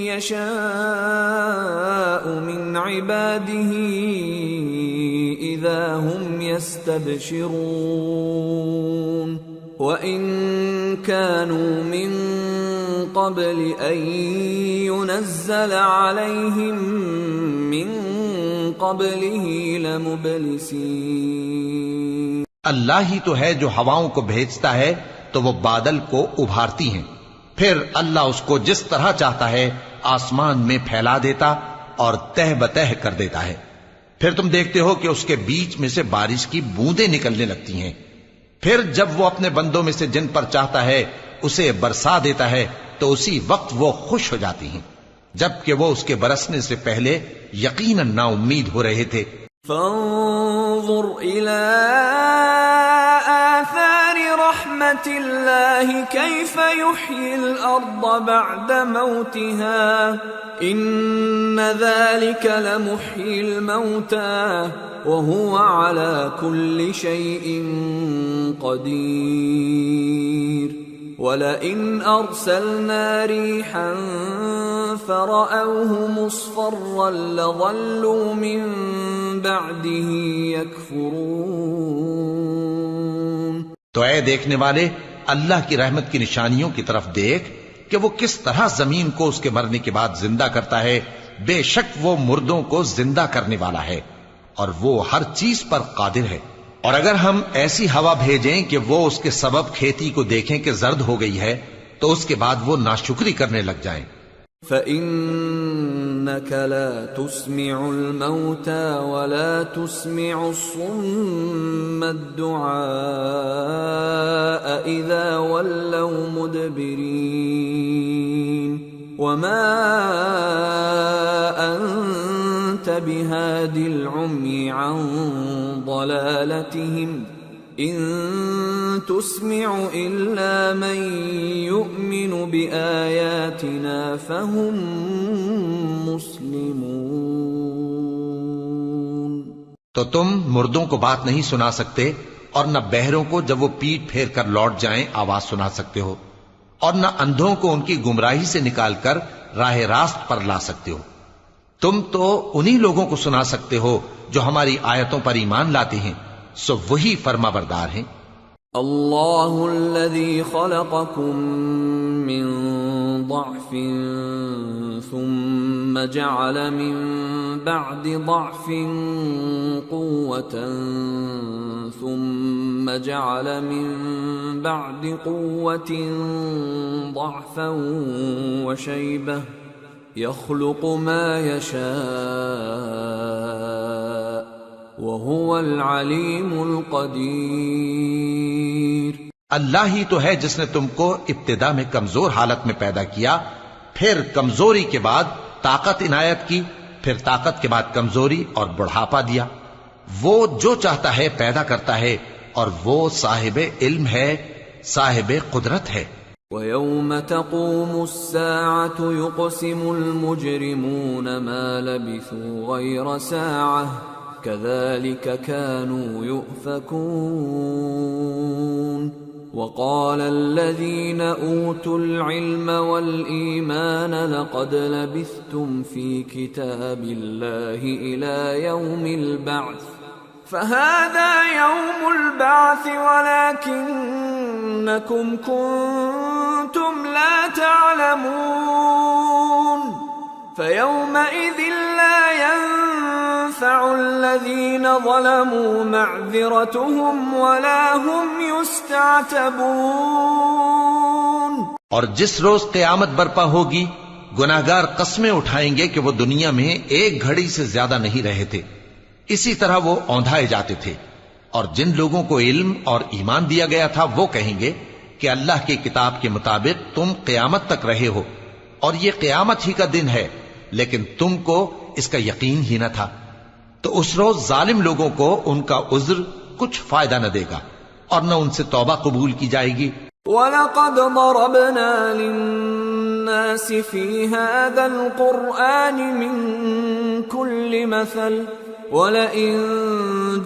يشاء من عباده إذا هم يستبشرون وَإِن كَانُوا مِن قَبْلِ أَن يُنَزَّلَ عَلَيْهِم مِّن قَبْلِهِ لَمُبْلِسِينَ۔ اللہ ہی تو ہے جو ہواؤں کو بھیجتا ہے تو وہ بادل کو ابھارتی ہیں، پھر اللہ اس کو جس طرح چاہتا ہے آسمان میں پھیلا دیتا اور تہ بتہ کر دیتا ہے، پھر تم دیکھتے ہو کہ اس کے بیچ میں سے بارش کی بوندیں نکلنے لگتی ہیں، پھر جب وہ اپنے بندوں میں سے جن پر چاہتا ہے اسے برسا دیتا ہے تو اسی وقت وہ خوش ہو جاتی ہیں، جبکہ وہ اس کے برسنے سے پہلے یقیناً نا امید ہو رہے تھے۔ فانظر إلى آثار رحمة الله كيف يحيي الأرض بعد موتها إن ذلك لمحيي الموتى وهو على كل شيء قدير وَلَئِنْ أَرْسَلْنَا رِيحًا فَرَأَوْهُ مُصْفَرًّا لَظَلُّوا مِنْ بَعْدِهِ يَكْفُرُونَ۔ تو اے دیکھنے والے اللہ کی رحمت کی نشانیوں کی طرف دیکھ کہ وہ کس طرح زمین کو اس کے مرنے کے بعد زندہ کرتا ہے، بے شک وہ مردوں کو زندہ کرنے والا ہے اور وہ ہر چیز پر قادر ہے۔ اور اگر ہم ایسی ہوا بھیجیں کہ وہ اس کے سبب کھیتی کو دیکھیں کہ زرد ہو گئی ہے تو اس کے بعد وہ ناشکری کرنے لگ جائیں۔ فَإِنَّكَ لَا تُسْمِعُ الْمَوْتَى وَلَا تُسْمِعُ الصُّمَّ الدُّعَاءَ إِذَا وَلَّوْا مُدْبِرِينَ وَمَا أَنْتَ بِهَادِ الْعُمْيِ عَنْ ضَلَالَتِهِمْ إِن تُسْمِعُ إِلَّا مَن يُؤْمِنُ بِآيَاتِنَا فَهُمْ مُسْلِمُونَ۔ تو تم مردوں کو بات نہیں سنا سکتے اور نہ بہروں کو جب وہ پیٹ پھیر کر لوٹ جائیں آواز سنا سکتے ہو، اور نہ اندھوں کو ان کی گمراہی سے نکال کر راہ راست پر لا سکتے ہو۔ تم تو انہی لوگوں کو سنا سکتے ہو جو ہماری آیتوں پر ایمان لاتے ہیں، سو وہی فرما بردار ہیں۔ اللہ الذی خلقکم من ضعف ثم جعل من بعد ضعف قوة ثم جعل من بعد قوة ضعفا وشيبة يخلق ما يشاء وهو العليم القدير۔ اللہ ہی تو ہے جس نے تم کو ابتدا میں کمزور حالت میں پیدا کیا، پھر کمزوری کے بعد طاقت عنایت کی، پھر طاقت کے بعد کمزوری اور بڑھاپا دیا۔ وہ جو چاہتا ہے پیدا کرتا ہے اور وہ صاحب علم ہے، صاحب قدرت ہے۔ وَيَوْمَ تَقُومُ السَّاعَةُ يُقْسِمُ الْمُجْرِمُونَ مَا لَبِثُوا غَيْرَ سَاعَةٍ كذلك كانوا يؤفكون وقال الذين أوتوا العلم والإيمان لقد لبثتم في كتاب الله إلى يوم البعث فهذا يوم البعث ولكنكم كنتم لا تعلمون فيومئذ لا ينفع الذين ظلموا معذرتهم ولا هم يستعتبون۔ اور جس روز قیامت برپا ہوگی گناہگار قسمیں اٹھائیں گے کہ وہ دنیا میں ایک گھڑی سے زیادہ نہیں رہے تھے، اسی طرح وہ اوندھائے جاتے تھے۔ اور جن لوگوں کو علم اور ایمان دیا گیا تھا وہ کہیں گے کہ اللہ کی کتاب کے مطابق تم قیامت تک رہے ہو، اور یہ قیامت ہی کا دن ہے، لیکن تم کو اس کا یقین ہی نہ تھا۔ تو اس روز ظالم لوگوں کو ان کا عذر کچھ فائدہ نہ دے گا اور نہ ان سے توبہ قبول کی جائے گی۔ وَلَقَدْ ضَرَبْنَا لِلنَّاسِ فِي هَذَا الْقُرْآنِ مِنْ كُلِّ مَثَلٍ وَلَئِنْ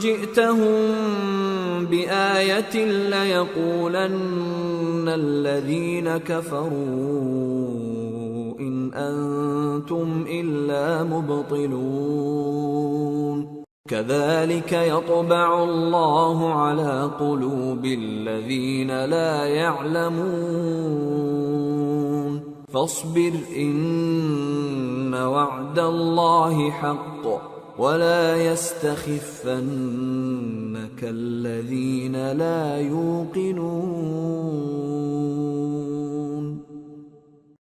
جِئْتَهُمْ بِآيَةٍ لَيَقُولَنَّ الَّذِينَ كَفَرُوا إِنْ أَنْتُمْ إِلَّا مُبْطِلُونَ كَذَلِكَ يَطْبَعُ اللَّهُ عَلَى قُلُوبِ الَّذِينَ لَا يَعْلَمُونَ فَاصْبِرْ إِنَّ وَعْدَ اللَّهِ حَقٌّ وَلَا يَسْتَخِفَّنَّكَ الَّذِينَ لَا يُوقِنُونَ۔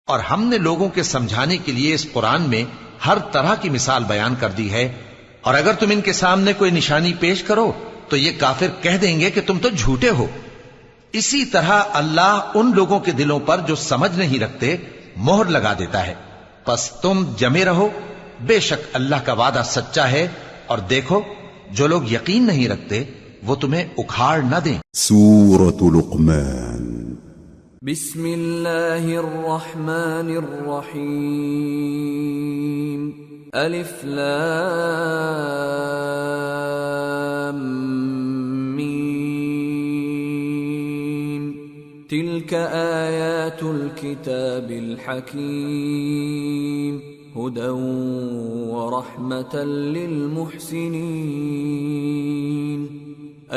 اور ہم نے لوگوں کے سمجھانے کے لیے اس قرآن میں ہر طرح کی مثال بیان کر دی ہے، اور اگر تم ان کے سامنے کوئی نشانی پیش کرو تو یہ کافر کہہ دیں گے کہ تم تو جھوٹے ہو۔ اسی طرح اللہ ان لوگوں کے دلوں پر جو سمجھ نہیں رکھتے مہر لگا دیتا ہے۔ پس تم جمے رہو، بے شک اللہ کا وعدہ سچا ہے، اور دیکھو جو لوگ یقین نہیں رکھتے وہ تمہیں اکھاڑ نہ دیں۔ سورة لقمان۔ بسم اللہ الرحمن الرحیم۔ الف لام میم تلک آیات الكتاب الحکیم هدى ورحمة للمحسنين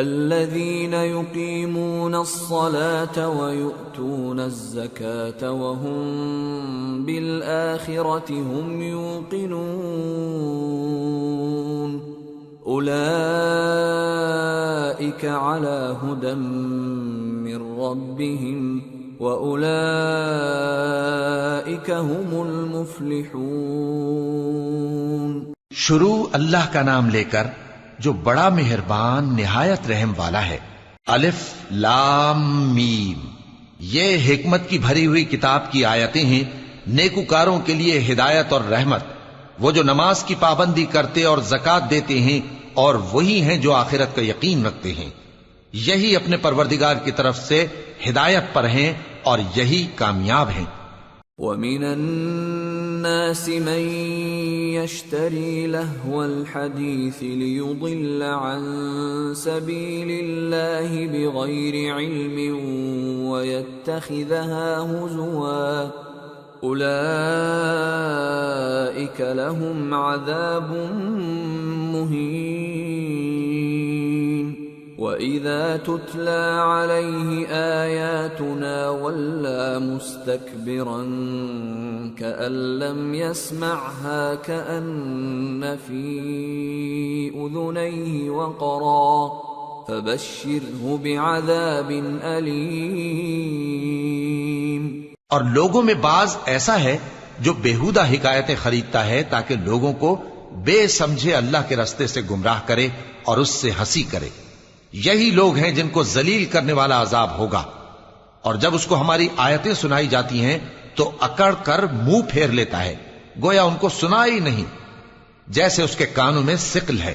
الذين يقيمون الصلاة ويؤتون الزكاة وهم بالآخرة هم يوقنون أولئك على هدى من ربهم وَأُولَئِكَ هُمُ الْمُفْلِحُونَ۔ شروع اللہ کا نام لے کر جو بڑا مہربان نہایت رحم والا ہے۔ الف لام میم، یہ حکمت کی بھری ہوئی کتاب کی آیتیں ہیں، نیکوکاروں کے لیے ہدایت اور رحمت، وہ جو نماز کی پابندی کرتے اور زکوٰۃ دیتے ہیں، اور وہی ہیں جو آخرت کا یقین رکھتے ہیں، یہی اپنے پروردگار کی طرف سے ہدایت پر ہیں اور یہی کامیاب ہیں۔ وَمِنَ النَّاسِ مَن يَشْتَرِي لَهْوَ الْحَدِيثِ لِيُضِلَّ عَن سَبِيلِ اللَّهِ بِغَيْرِ عِلْمٍ وَيَتَّخِذَهَا هُزُوًا أُولَئِكَ لَهُمْ عَذَابٌ مُهِينٌ وَإِذَا تُتْلَى عَلَيْهِ آيَاتُنَا وَلَّى مُسْتَكْبِرًا كَأَن لَّمْ يَسْمَعْهَا كَأَنَّ فِي أُذُنَيْهِ وَقْرًا فَبَشِّرْهُ بِعَذَابٍ أَلِيمٍ۔ اور لوگوں میں بعض ایسا ہے جو بیہودہ حکایتیں خریدتا ہے تاکہ لوگوں کو بے سمجھے اللہ کے راستے سے گمراہ کرے اور اس سے ہنسی کرے۔ یہی لوگ ہیں جن کو ذلیل کرنے والا عذاب ہوگا، اور جب اس کو ہماری آیتیں سنائی جاتی ہیں تو اکڑ کر منہ پھیر لیتا ہے، گویا ان کو سنا ہی نہیں، جیسے اس کے کانوں میں ثقل ہے۔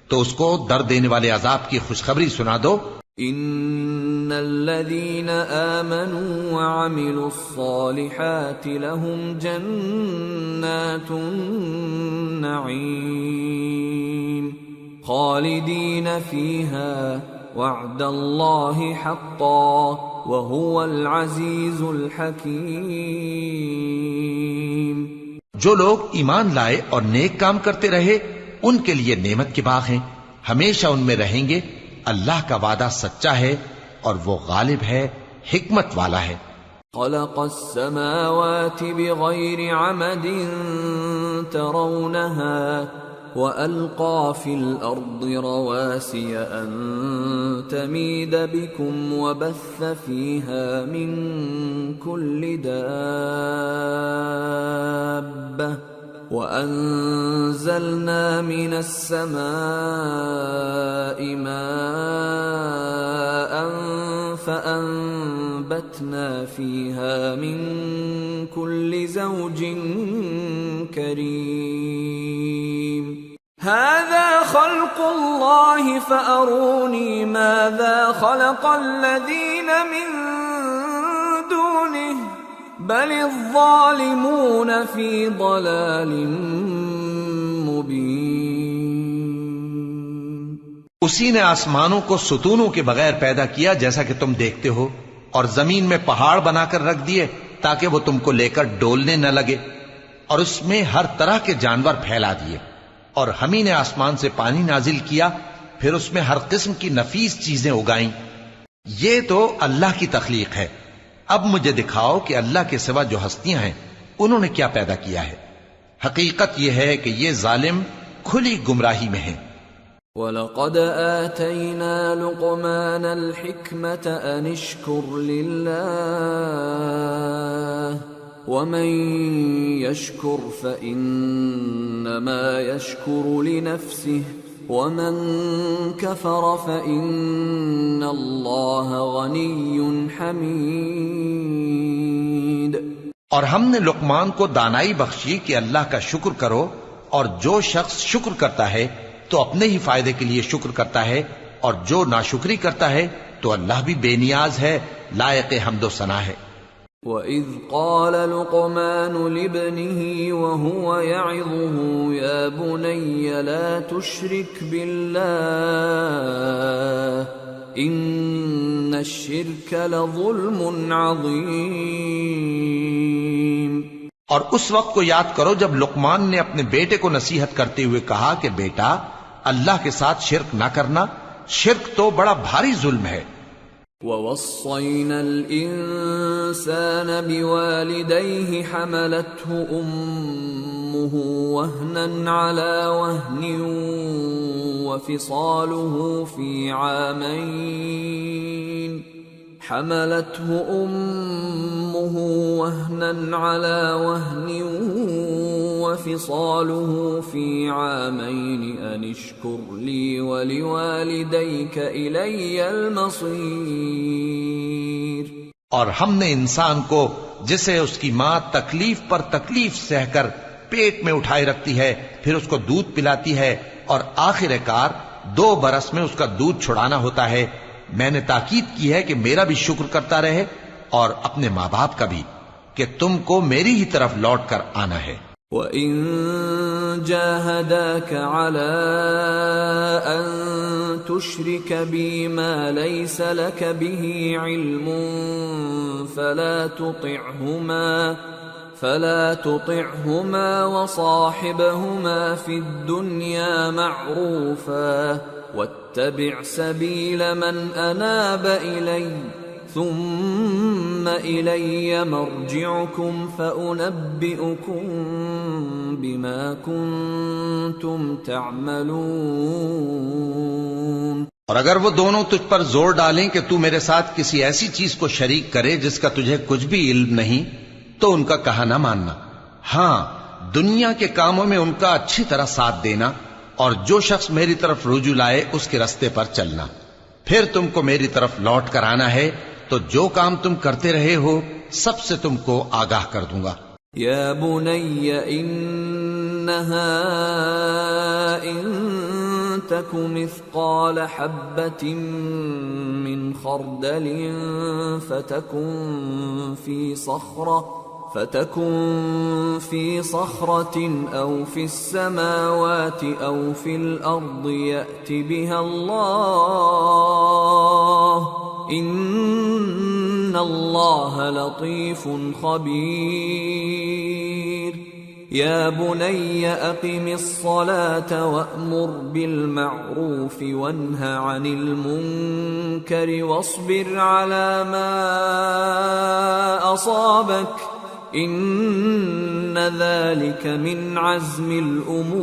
تو اس کو درد دینے والے عذاب کی خوشخبری سنا دو۔ ان الذين آمنوا وعملوا الصالحات لهم جنات النعيم خالدین فیہا وعد اللہ حقا وہو العزیز الحکیم۔ جو لوگ ایمان لائے اور نیک کام کرتے رہے ان کے لیے نعمت کے باغ ہیں، ہمیشہ ان میں رہیں گے۔ اللہ کا وعدہ سچا ہے اور وہ غالب ہے، حکمت والا ہے۔ خلق السماوات بغیر عمد ترونها وألقى في الأرض رواسي أن تميد بكم وبث فيها من كل دابة وأنزلنا من السماء ماء فأنبتنا فيها من كل زوج كريم هذا خلق الله فأروني ماذا خلق الذين من دونه بل الظالمون في ضلال مبين۔ اسی نے آسمانوں کو ستونوں کے بغیر پیدا کیا جیسا کہ تم دیکھتے ہو، اور زمین میں پہاڑ بنا کر رکھ دیے تاکہ وہ تم کو لے کر ڈولنے نہ لگے، اور اس میں ہر طرح کے جانور پھیلا دیے، اور ہم ہی نے آسمان سے پانی نازل کیا، پھر اس میں ہر قسم کی نفیس چیزیں اگائیں۔ یہ تو اللہ کی تخلیق ہے۔ اب مجھے دکھاؤ کہ اللہ کے سوا جو ہستیاں ہیں انہوں نے کیا پیدا کیا ہے۔ حقیقت یہ ہے کہ یہ ظالم کھلی گمراہی میں ہیں۔ وَلَقَدْ آتَيْنَا لُقْمَانَ الْحِكْمَةَ أَنِ اشْكُرْ لِلَّهِ وَمَنْ يَشْكُرْ فَإِنَّمَا يَشْكُرُ لِنَفْسِهِ وَمَنْ كَفَرَ فَإِنَّ اللَّهَ غَنِيٌّ حَمِيدٌ۔ اور ہم نے لقمان کو دانائی بخشی کہ اللہ کا شکر کرو، اور جو شخص شکر کرتا ہے تو اپنے ہی فائدے کے لیے شکر کرتا ہے، اور جو ناشکری کرتا ہے تو اللہ بھی بے نیاز ہے، لائق حمد و ثنا ہے۔ وَإِذْ قَالَ لُقْمَانُ لِابْنِهِ وَهُوَ يَعِظُهُ يَا بُنَيَّ لَا تُشْرِكْ بِاللَّهِ إِنَّ الشِّرْكَ لَظُلْمٌ عَظِيمٌ۔ اور اس وقت کو یاد کرو جب لقمان نے اپنے بیٹے کو نصیحت کرتے ہوئے کہا کہ بیٹا، اللہ کے ساتھ شرک نہ کرنا، شرک تو بڑا بھاری ظلم ہے۔ وَوَصَّيْنَا الْإِنسَانَ بِوَالِدَيْهِ حَمَلَتْهُ أُمُّهُ وَهْنًا عَلَى وَهْنٍ وَفِصَالُهُ فِي عَامَيْنِ حملته أمه وهنا على وهن وفصاله في عامين أن اشكر لي ولوالديك إلي المصير۔ اور ہم نے انسان کو جسے اس کی ماں تکلیف پر تکلیف سہ کر پیٹ میں اٹھائے رکھتی ہے، پھر اس کو دودھ پلاتی ہے، اور آخر کار 2 برس میں اس کا دودھ چھڑانا ہوتا ہے، میں نے تاکید کی ہے کہ میرا بھی شکر کرتا رہے اور اپنے ماں باپ کا بھی، کہ تم کو میری ہی طرف لوٹ کر آنا ہے۔ وَإِن جَاهَدَاكَ عَلَىٰ أَن تُشْرِكَ بِي مَا لَيْسَ لَكَ بِهِ عِلْمٌ فَلَا تُطِعْهُمَا وَصَاحِبْهُمَا فِي الدُّنْيَا مَعْرُوفًا وَاتَّبِعْ سَبِيلَ مَنْ أَنَابَ إِلَيَّ ثُمَّ إِلَيَّ مَرْجِعُكُمْ فَأُنَبِّئُكُمْ بِمَا كُنْتُمْ تَعْمَلُونَ۔ اور اگر وہ دونوں تجھ پر زور ڈالیں کہ تو میرے ساتھ کسی ایسی چیز کو شریک کرے جس کا تجھے کچھ بھی علم نہیں، تو ان کا کہا نہ ماننا، ہاں دنیا کے کاموں میں ان کا اچھی طرح ساتھ دینا، اور جو شخص میری طرف رجوع لائے اس کے رستے پر چلنا، پھر تم کو میری طرف لوٹ کر آنا ہے، تو جو کام تم کرتے رہے ہو سب سے تم کو آگاہ کر دوں گا۔ یا بنی انہا ان تک مثقال حبۃ من خردل فتکن فی صخرہ فتكن في صخرة أو في السماوات أو في الأرض يأت بها الله إن الله لطيف خبير يا بني أقم الصلاة وأمر بالمعروف وانه عن المنكر واصبر على ما أصابك إن ذلك من عزم الأمور۔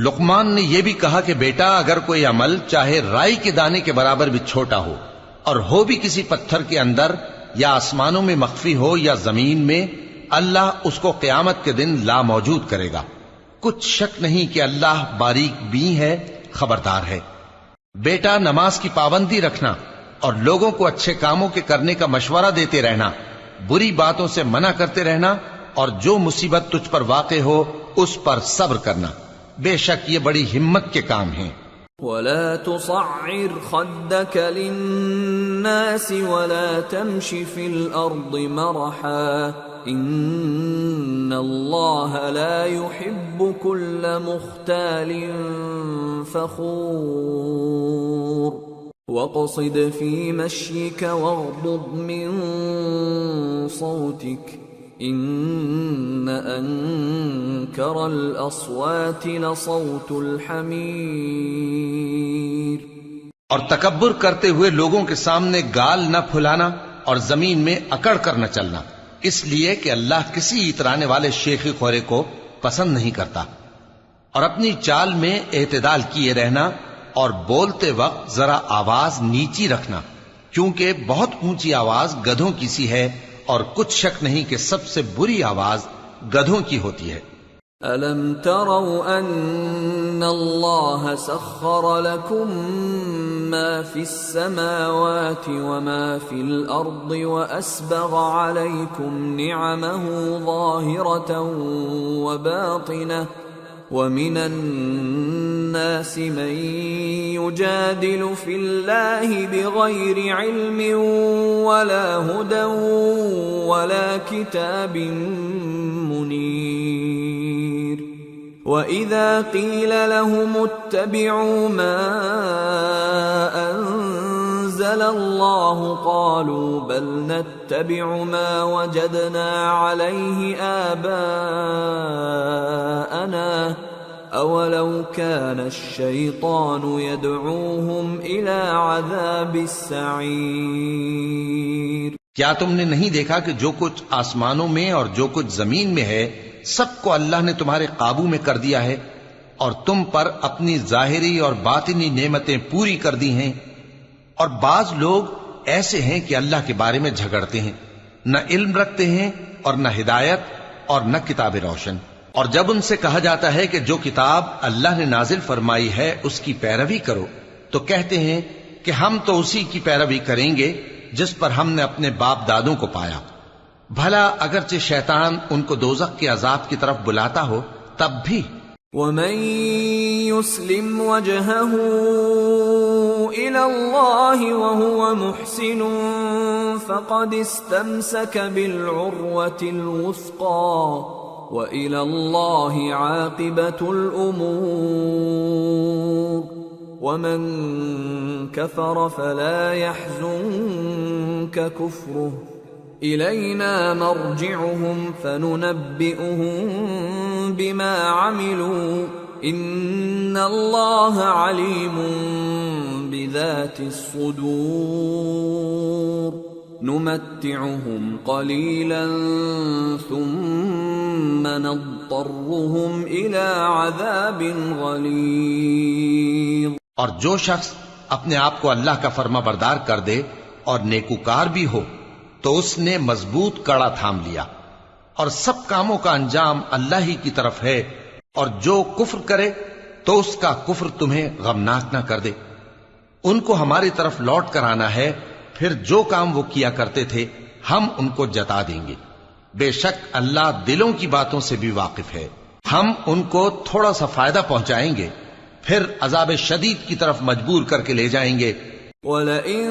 لقمان نے یہ بھی کہا کہ بیٹا اگر کوئی عمل چاہے رائی کے دانے کے برابر بھی چھوٹا ہو اور ہو بھی کسی پتھر کے اندر یا آسمانوں میں مخفی ہو یا زمین میں، اللہ اس کو قیامت کے دن لا موجود کرے گا۔ کچھ شک نہیں کہ اللہ باریک بین ہے، خبردار ہے۔ بیٹا نماز کی پابندی رکھنا اور لوگوں کو اچھے کاموں کے کرنے کا مشورہ دیتے رہنا، بری باتوں سے منع کرتے رہنا، اور جو مصیبت تجھ پر واقع ہو اس پر صبر کرنا، بے شک یہ بڑی ہمت کے کام ہیں۔ ولا تصعر خدك للناس ولا تمش في الأرض مرحا إن الله لا يحب كل مختال فخور واقصد في مشيك واغضض من صوتك إن أنكر الأصوات لصوت الحمير۔ اور تکبر کرتے ہوئے لوگوں کے سامنے گال نہ پھلانا اور زمین میں اکڑ کر نہ چلنا، اس لیے کہ اللہ کسی اترانے والے شیخی خورے کو پسند نہیں کرتا۔ اور اپنی چال میں اعتدال کیے رہنا اور بولتے وقت ذرا آواز نیچی رکھنا، کیونکہ بہت اونچی آواز گدھوں کی سی ہے اور کچھ شک نہیں کہ سب سے بری آواز گدھوں کی ہوتی ہے۔ أَلَمْ تَرَوْا أَنَّ اللَّهَ سَخَّرَ لَكُم مَّا فِي السَّمَاوَاتِ وَمَا فِي الْأَرْضِ وَأَسْبَغَ عَلَيْكُمْ نِعَمَهُ ظَاهِرَةً وَبَاطِنَةً وَمِنَ النَّاسِ مَن يُجَادِلُ فِي اللَّهِ بِغَيْرِ عِلْمٍ وَلَا هُدًى وَلَا كِتَابٍ مُنِيرٍ وَإِذَا قِيلَ لَهُمُ اتَّبِعُوا مَا أَنزَلَ اللَّهُ قَالُوا بَلْ نَتَّبِعُ مَا وَجَدْنَا عَلَيْهِ آبَاءَنَا أَوَلَوْ كَانَ الشَّيْطَانُ يَدْعُوهُمْ إِلَى عَذَابِ السَّعِيرِ۔ کیا تم نے نہیں دیکھا کہ جو کچھ آسمانوں میں اور جو کچھ زمین میں ہے سب کو اللہ نے تمہارے قابو میں کر دیا ہے، اور تم پر اپنی ظاہری اور باطنی نعمتیں پوری کر دی ہیں، اور بعض لوگ ایسے ہیں کہ اللہ کے بارے میں جھگڑتے ہیں، نہ علم رکھتے ہیں اور نہ ہدایت اور نہ کتاب روشن۔ اور جب ان سے کہا جاتا ہے کہ جو کتاب اللہ نے نازل فرمائی ہے اس کی پیروی کرو، تو کہتے ہیں کہ ہم تو اسی کی پیروی کریں گے جس پر ہم نے اپنے باپ دادوں کو پایا۔ بھلا اگرچہ شیطان ان کو دوزخ کے عذاب کی طرف بلاتا ہو تب بھی۔ وَمَن يُسْلِمْ وَجْهَهُ إِلَى اللَّهِ وَهُوَ مُحْسِنٌ فَقَدِ اسْتَمْسَكَ بِالْعُرْوَةِ الْوُثْقَى وَإِلَى اللَّهِ عَاقِبَةُ الْأُمُورِ وَمَن كَفَرَ فَلَا يَحْزُنكَ كُفْرُهُ إِلَيْنَا مَرْجِعُهُمْ فَنُنَبِّئُهُم بِمَا عَمِلُوا إِنَّ اللَّهَ عَلِيمٌ بِذَاتِ الصُّدُورِ نُمَتِّعُهُمْ قَلِيلًا ثُمَّ نَضْطَرُّهُمْ إِلَى عَذَابٍ غَلِيظٍ۔ اور جو شخص اپنے آپ کو اللہ کا فرما بردار کر دے اور نیکوکار بھی ہو تو اس نے مضبوط کڑا تھام لیا، اور سب کاموں کا انجام اللہ ہی کی طرف ہے، اور جو کفر کرے تو اس کا کفر تمہیں غمناک نہ کر دے۔ ان کو ہماری طرف لوٹ کر آنا ہے، پھر جو کام وہ کیا کرتے تھے ہم ان کو جتا دیں گے۔ بے شک اللہ دلوں کی باتوں سے بھی واقف ہے۔ ہم ان کو تھوڑا سا فائدہ پہنچائیں گے، پھر عذاب شدید کی طرف مجبور کر کے لے جائیں گے۔ وَلَئِن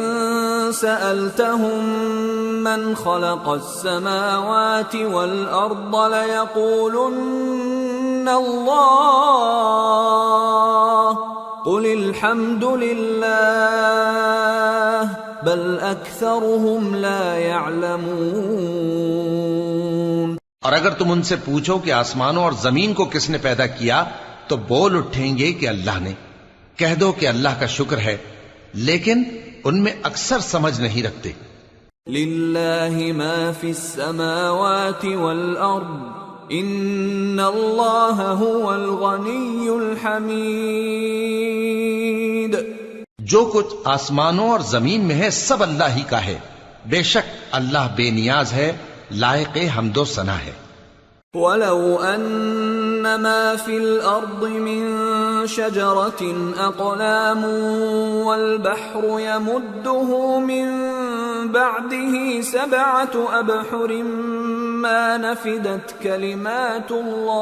سَأَلْتَهُم من خلق السماوات والأرض ليقولن الله قل الحمد لله بل أكثرهم لا يعلمون۔ اور اگر تم ان سے پوچھو کہ آسمانوں اور زمین کو کس نے پیدا کیا تو بول اٹھیں گے کہ اللہ نے۔ کہہ دو کہ اللہ کا شکر ہے، لیکن ان میں اکثر سمجھ نہیں رکھتے۔ للہ ما فی السماوات والارض ان اللہ هو الغنی الحمید۔ جو کچھ آسمانوں اور زمین میں ہے سب اللہ ہی کا ہے، بے شک اللہ بے نیاز ہے، لائق حمد و ثنا ہے۔ وَلَوْ أَنَّ مَا فِي الْأَرْضِ مِن شَجَرَةٍ أَقْلَامٌ وَالْبَحْرُ يَمُدُّهُ مِن بَعْدِهِ سَبْعَةُ أَبْحُرٍ مَا نَفِدَتْ كَلِمَاتُ اللَّهِ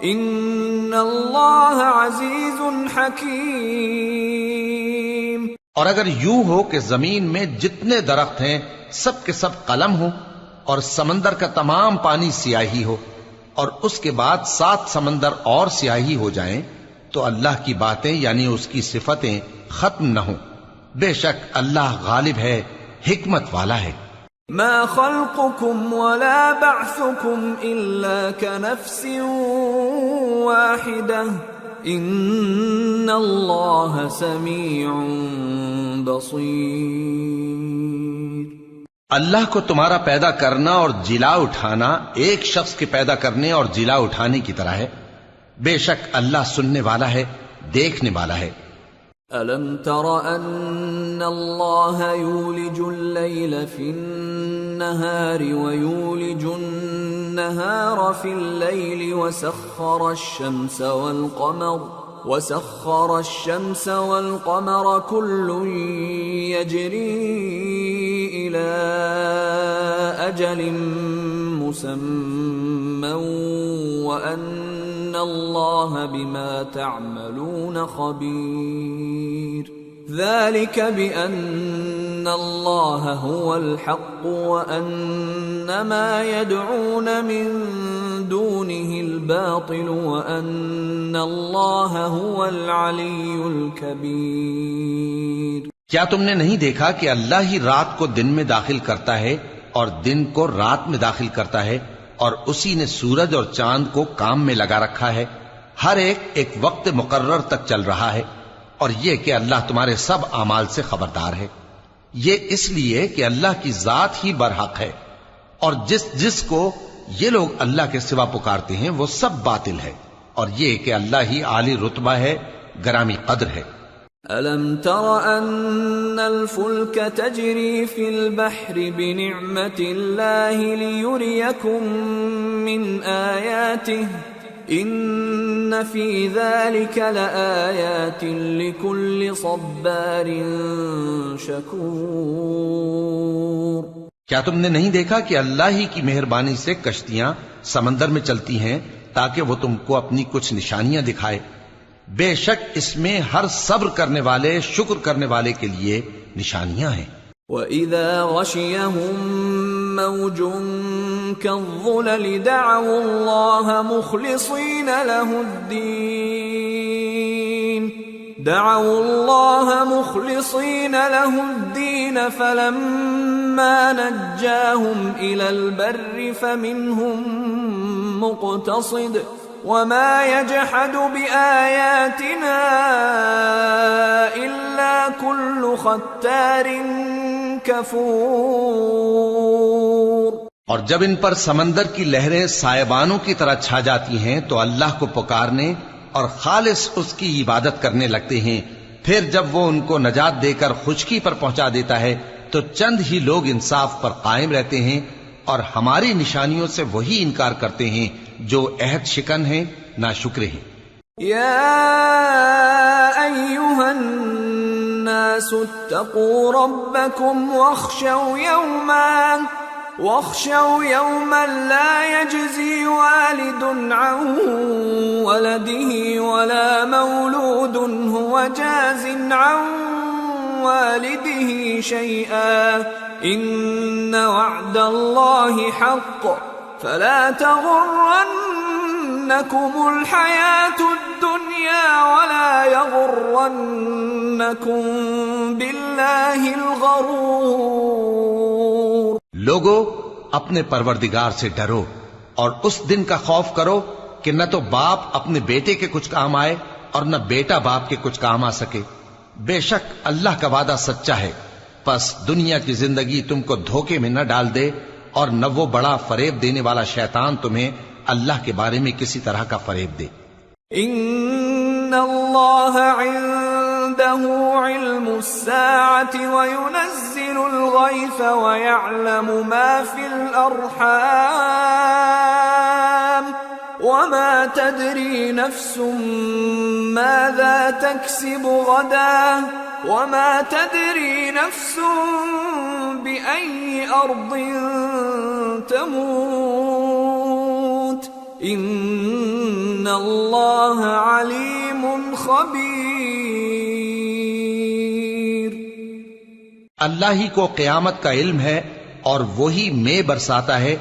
إِنَّ اللَّهَ عَزِيزٌ حَكِيمٌ۔ اور اگر یوں ہو کہ زمین میں جتنے درخت ہیں سب کے سب قلم ہو، اور سمندر کا تمام پانی سیاہی ہو، اور اس کے بعد 7 سمندر اور سیاہی ہو جائیں، تو اللہ کی باتیں یعنی اس کی صفتیں ختم نہ ہوں۔ بے شک اللہ غالب ہے، حکمت والا ہے۔ ما خلقكم ولا بعثكم إلا كنفس واحدة إن الله سميع بصير۔ اللہ کو تمہارا پیدا کرنا اور جلا اٹھانا ایک شخص کے پیدا کرنے اور جلا اٹھانے کی طرح ہے، بے شک اللہ سننے والا ہے، دیکھنے والا ہے۔ أَلَمْ تَرَ أَنَّ اللَّهَ يُولِجُ اللَّيْلَ فِي النَّهَارِ وَيُولِجُ النَّهَارَ فِي اللَّيْلِ وَسَخَّرَ الشَّمْسَ وَالْقَمَرَ كُلٌّ يَجْرِي إِلَى أَجَلٍ مُّسَمًّى وَأَنَّ اللَّهَ بِمَا تَعْمَلُونَ خَبِيرٌ۔ ذَلِكَ بِأَنَّ اللَّهَ هُوَ الْحَقُّ وَأَنَّ مَا يَدْعُونَ مِن دُونِهِ الْبَاطِلُ وَأَنَّ اللَّهَ هُوَ الْعَلِيُّ الْكَبِيرُ۔ کیا تم نے نہیں دیکھا کہ اللہ ہی رات کو دن میں داخل کرتا ہے اور دن کو رات میں داخل کرتا ہے، اور اسی نے سورج اور چاند کو کام میں لگا رکھا ہے، ہر ایک وقت مقرر تک چل رہا ہے، اور یہ کہ اللہ تمہارے سب اعمال سے خبردار ہے۔ یہ اس لیے کہ اللہ کی ذات ہی برحق ہے، اور جس کو یہ لوگ اللہ کے سوا پکارتے ہیں وہ سب باطل ہے، اور یہ کہ اللہ ہی عالی رتبہ ہے، گرامی قدر ہے۔ أَلَمْ تَرَ أَنَّ الْفُلْكَ تَجْرِي فِي الْبَحْرِ بِنِعْمَةِ اللَّهِ لِيُرِيَكُم مِّنْ آيَاتِهِ إِنَّ فِي ذَلِكَ لَآيَاتٍ لِكُلِّ صَبَّارٍ شَكُورٍ۔ کیا تم نے نہیں دیکھا کہ اللہ ہی کی مہربانی سے کشتیاں سمندر میں چلتی ہیں تاکہ وہ تم کو اپنی کچھ نشانیاں دکھائے؟ بے شک اس میں ہر صبر کرنے والے، شکر کرنے والے کے لیے نشانیاں ہیں۔ وَإِذَا غَشِيَهُم مَّوْجٌ كَالظُّلَلِ دَعَوُا اللَّهَ مُخْلِصِينَ لَهُ الدِّينَ فَلَمَّا نَجَّاهُمْ إِلَى الْبَرِّ فَمِنْهُم مُّقْتَصِدٌ وَمَا يَجْحَدُ بِآيَاتِنَا إِلَّا كُلُّ خَتَّارٍ كَفُورٍ۔ اور جب ان پر سمندر کی لہریں سائبانوں کی طرح چھا جاتی ہیں تو اللہ کو پکارنے اور خالص اس کی عبادت کرنے لگتے ہیں، پھر جب وہ ان کو نجات دے کر خشکی پر پہنچا دیتا ہے تو چند ہی لوگ انصاف پر قائم رہتے ہیں، اور ہماری نشانیوں سے وہی انکار کرتے ہیں جو عہد شکن ہیں، ناشکرے ہیں۔ یا ایھا الناس اتقوا ربکم واخشوا یوما لا یجزی والد عن ولده ولا مولود هو جاز عن والده شيئا إن وعد الله حق فلا تغرنكم الحياة الدنيا ولا يغرنكم بالله الغرور. لوگو اپنے پروردگار سے ڈرو اور اس دن کا خوف کرو کہ نہ تو باپ اپنے بیٹے کے کچھ کام آئے اور نہ بیٹا باپ کے کچھ کام آ سکے. بے شک اللہ کا وعدہ سچا ہے، پس دنیا کی زندگی تم کو دھوکے میں نہ ڈال دے اور نہ وہ بڑا فریب دینے والا شیطان تمہیں اللہ کے بارے میں کسی طرح کا فریب دے. ان اللہ عنده علم الساعة وينزل الغيث ويعلم ما في الأرحام وما تدري نفس ماذا تكسب غدا وما تدري نفس بأي أرض تموت ان اللہ علیم خبیر. اللہ ہی کو قیامت کا علم ہے اور وہی مے برساتا ہے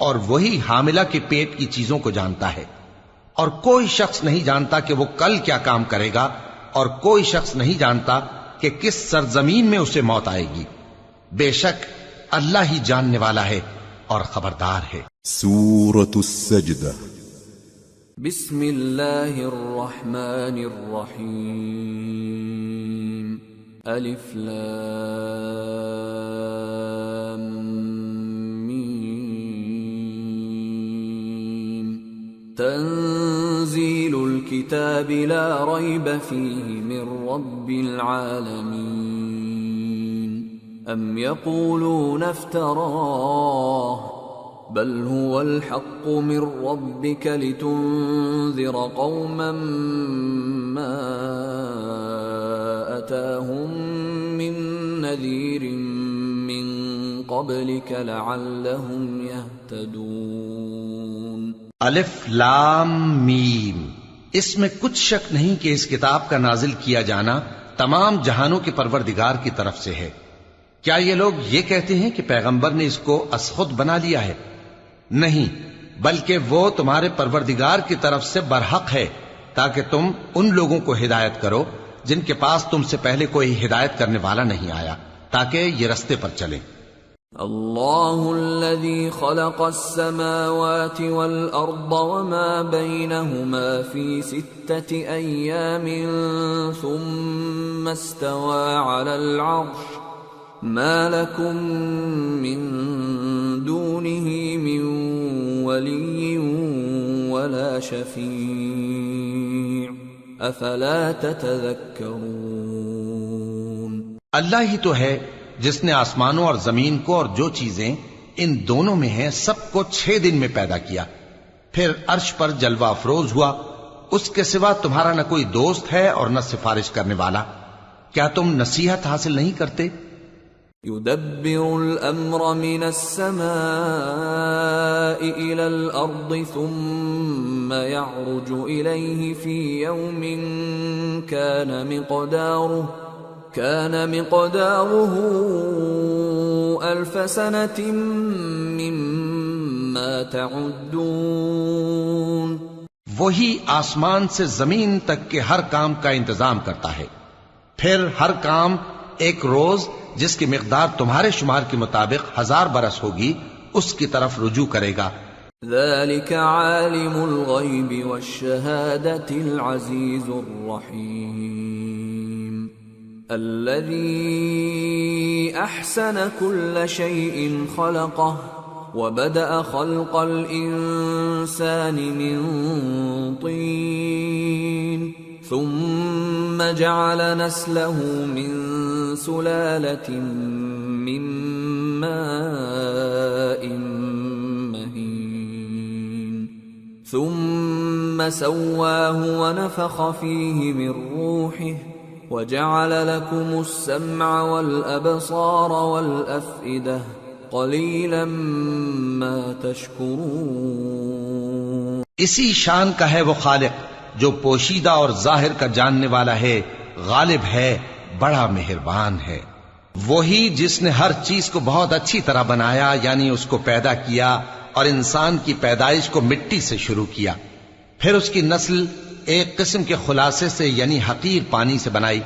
اور وہی حاملہ کے پیٹ کی چیزوں کو جانتا ہے، اور کوئی شخص نہیں جانتا کہ وہ کل کیا کام کرے گا، اور کوئی شخص نہیں جانتا کہ کس سرزمین میں اسے موت آئے گی. بے شک اللہ ہی جاننے والا ہے اور خبردار ہے. سورة السجدة. بسم اللہ الرحمن الرحیم. الف لام میم. تنزیل الكتاب لا ریب فیہ من رب العالمین. ام یقولون افتراہ بل هو الحق من ربك لتنذر قوما ما أتاهم من نذير من قبلك لعلهم يهتدون. الف لام میم. اس میں کچھ شک نہیں کہ اس کتاب کا نازل کیا جانا تمام جہانوں کے پروردگار کی طرف سے ہے. کیا یہ لوگ یہ کہتے ہیں کہ پیغمبر نے اس کو از خود بنا لیا ہے؟ نہیں، بلکہ وہ تمہارے پروردگار کی طرف سے برحق ہے تاکہ تم ان لوگوں کو ہدایت کرو جن کے پاس تم سے پہلے کوئی ہدایت کرنے والا نہیں آیا، تاکہ یہ رستے پر چلیں. اللہ الذي خلق السماوات والأرض وما بينهما في 6 أيام ثم استوى على العرش ما لكم من دونه من ولي ولا شفيع افلا تتذكرون. اللہ ہی تو ہے جس نے آسمانوں اور زمین کو اور جو چیزیں ان دونوں میں ہیں سب کو 6 دن میں پیدا کیا، پھر عرش پر جلوہ افروز ہوا. اس کے سوا تمہارا نہ کوئی دوست ہے اور نہ سفارش کرنے والا. کیا تم نصیحت حاصل نہیں کرتے؟ يدبر الأمر من السماء إلى الأرض ثم يعرج إليه في يوم كان مقداره 1000 سنة مما تعدون. وہی آسمان سے زمین تک کے ہر کام کا انتظام کرتا ہے، پھر ہر کام ایک روز جس کی مقدار تمہارے شمار کے مطابق 1000 برس ہوگی اس کی طرف رجوع کرے گا. ذلك عالم الغیب والشہادة العزیز الرحیم الذي احسن كل شيء خلقه وبدأ خلق الإنسان من طين ثم جعل نسله من سلالة من ماء مهين ثم سواه ونفخ فيه من روحه وجعل لكم السمع والأبصار والأفئدة قلیلا ما تشکرون. اسی شان کا ہے وہ خالق جو پوشیدہ اور ظاہر کا جاننے والا ہے، غالب ہے، بڑا مہربان ہے۔ وہی جس نے ہر چیز کو بہت اچھی طرح بنایا، یعنی اس کو پیدا کیا اور انسان کی پیدائش کو مٹی سے شروع کیا، پھر اس کی نسل ایک قسم کے خلاصے سے یعنی حقیر پانی سے بنائی،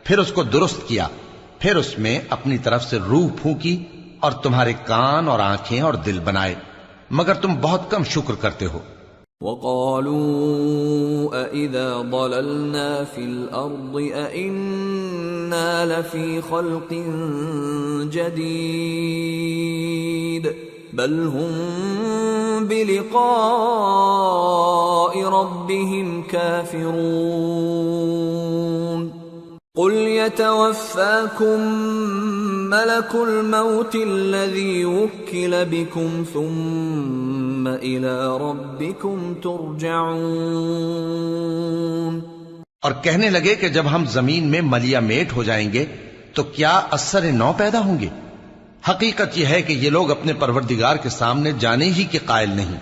پھر اس کو درست کیا، پھر اس میں اپنی طرف سے روح پھونکی اور تمہارے کان اور آنکھیں اور دل بنائے، مگر تم بہت کم شکر کرتے ہو۔ وَقَالُوا أَإِذَا ضَلَلْنَا فِي الْأَرْضِ أَإِنَّا لَفِي خَلْقٍ جَدِيدٍ بَلْ هُمْ بِلِقَاءِ رَبِّهِمْ كَافِرُونَ قُلْ يَتَوَفَّاكُمْ مَلَكُ الْمَوْتِ الَّذِي وُكِّلَ بِكُمْ ثُمَّ إِلَى رَبِّكُمْ تُرْجَعُونَ۔ اور کہنے لگے کہ جب ہم زمین میں ملیا میٹ ہو جائیں گے تو کیا اثر نو پیدا ہوں گے؟ حقیقت یہ ہے کہ یہ لوگ اپنے پروردگار کے سامنے جانے ہی کے قائل نہیں۔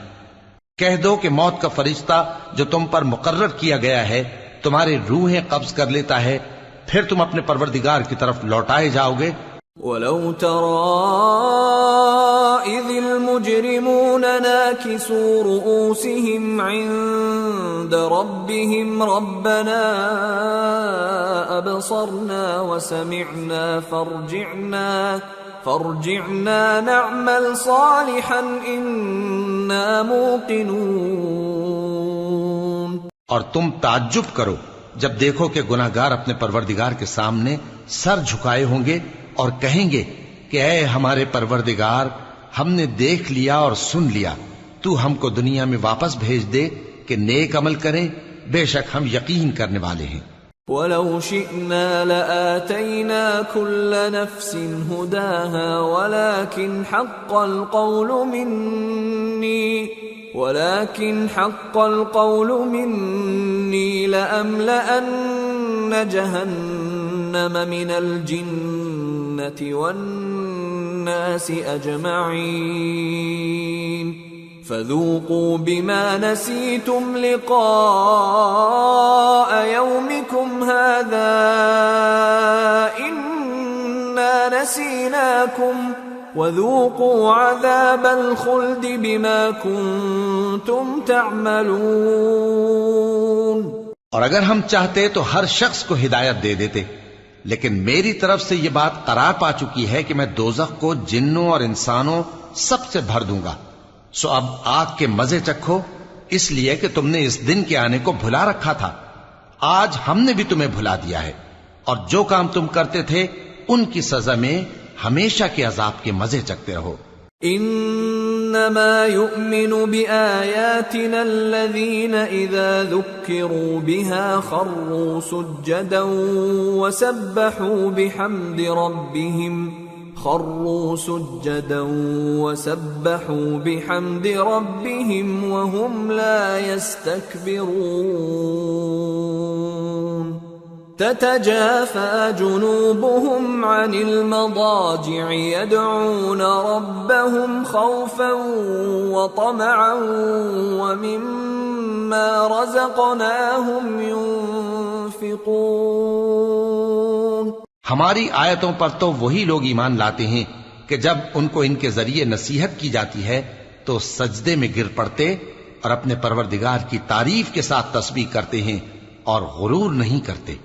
کہہ دو کہ موت کا فرشتہ جو تم پر مقرر کیا گیا ہے تمہاری روحیں قبض کر لیتا ہے، پھر تم اپنے پروردگار کی طرف لوٹائے جاؤ گے۔ وَلَوْ تَرَىٰ إِذِ الْمُجْرِمُونَ نَاكِسُو رُءُوسِهِمْ عِندَ رَبِّهِمْ رَبَّنَا أَبْصَرْنَا وَسَمِعْنَا فَارْجِعْنَا نَعْمَلْ صَالِحًا إِنَّا مُوقِنُونَ۔ اور تم تعجب کرو جب دیکھو کہ گناہگار اپنے پروردگار کے سامنے سر جھکائے ہوں گے اور کہیں گے کہ اے ہمارے پروردگار، ہم نے دیکھ لیا اور سن لیا، تو ہم کو دنیا میں واپس بھیج دے کہ نیک عمل کریں، بے شک ہم یقین کرنے والے ہیں۔ وَلَوْ شِئْنَا لَآتَيْنَا كُلَّ نَفْسٍ هُدَاهَا وَلَكِنْ حَقَّ الْقَوْلُ مِنِّي لَأَمْلَأَنَّ جَهَنَّمَ مِنَ الْجِنَّةِ وَالنَّاسِ أَجْمَعِينَ فَذُوقُوا بِمَا نَسِيتُمْ لِقَاءَ يَوْمِكُمْ هَذَا إِنَّا نَسِينَاكُمْ وَذُوقُوا عَذَابَ الْخُلْدِ بِمَا كُنتُمْ تَعْمَلُونَ۔ اور اگر ہم چاہتے تو ہر شخص کو ہدایت دے دیتے، لیکن میری طرف سے یہ بات قرار پا چکی ہے کہ میں دوزخ کو جنوں اور انسانوں سب سے بھر دوں گا، سو اب آگ کے مزے چکھو، اس لیے کہ تم نے اس دن کے آنے کو بھلا رکھا تھا۔ آج ہم نے بھی تمہیں بھلا دیا ہے، اور جو کام تم کرتے تھے ان کی سزا میں ہمیشہ کے عذاب کے مزے چکتے رہو۔ انما يؤمن بآياتنا الذين اذا ذكروا بها خروا سجدا وسبحوا بحمد ربهم وهم لا يستكبرون تتجافى جنوبهم عن المضاجع يدعون ربهم خوفا وطمعا ومما رزقناهم ينفقون۔ ہماری آیتوں پر تو وہی لوگ ایمان لاتے ہیں کہ جب ان کو ان کے ذریعے نصیحت کی جاتی ہے تو سجدے میں گر پڑتے اور اپنے پروردگار کی تعریف کے ساتھ تسبیح کرتے ہیں اور غرور نہیں کرتے۔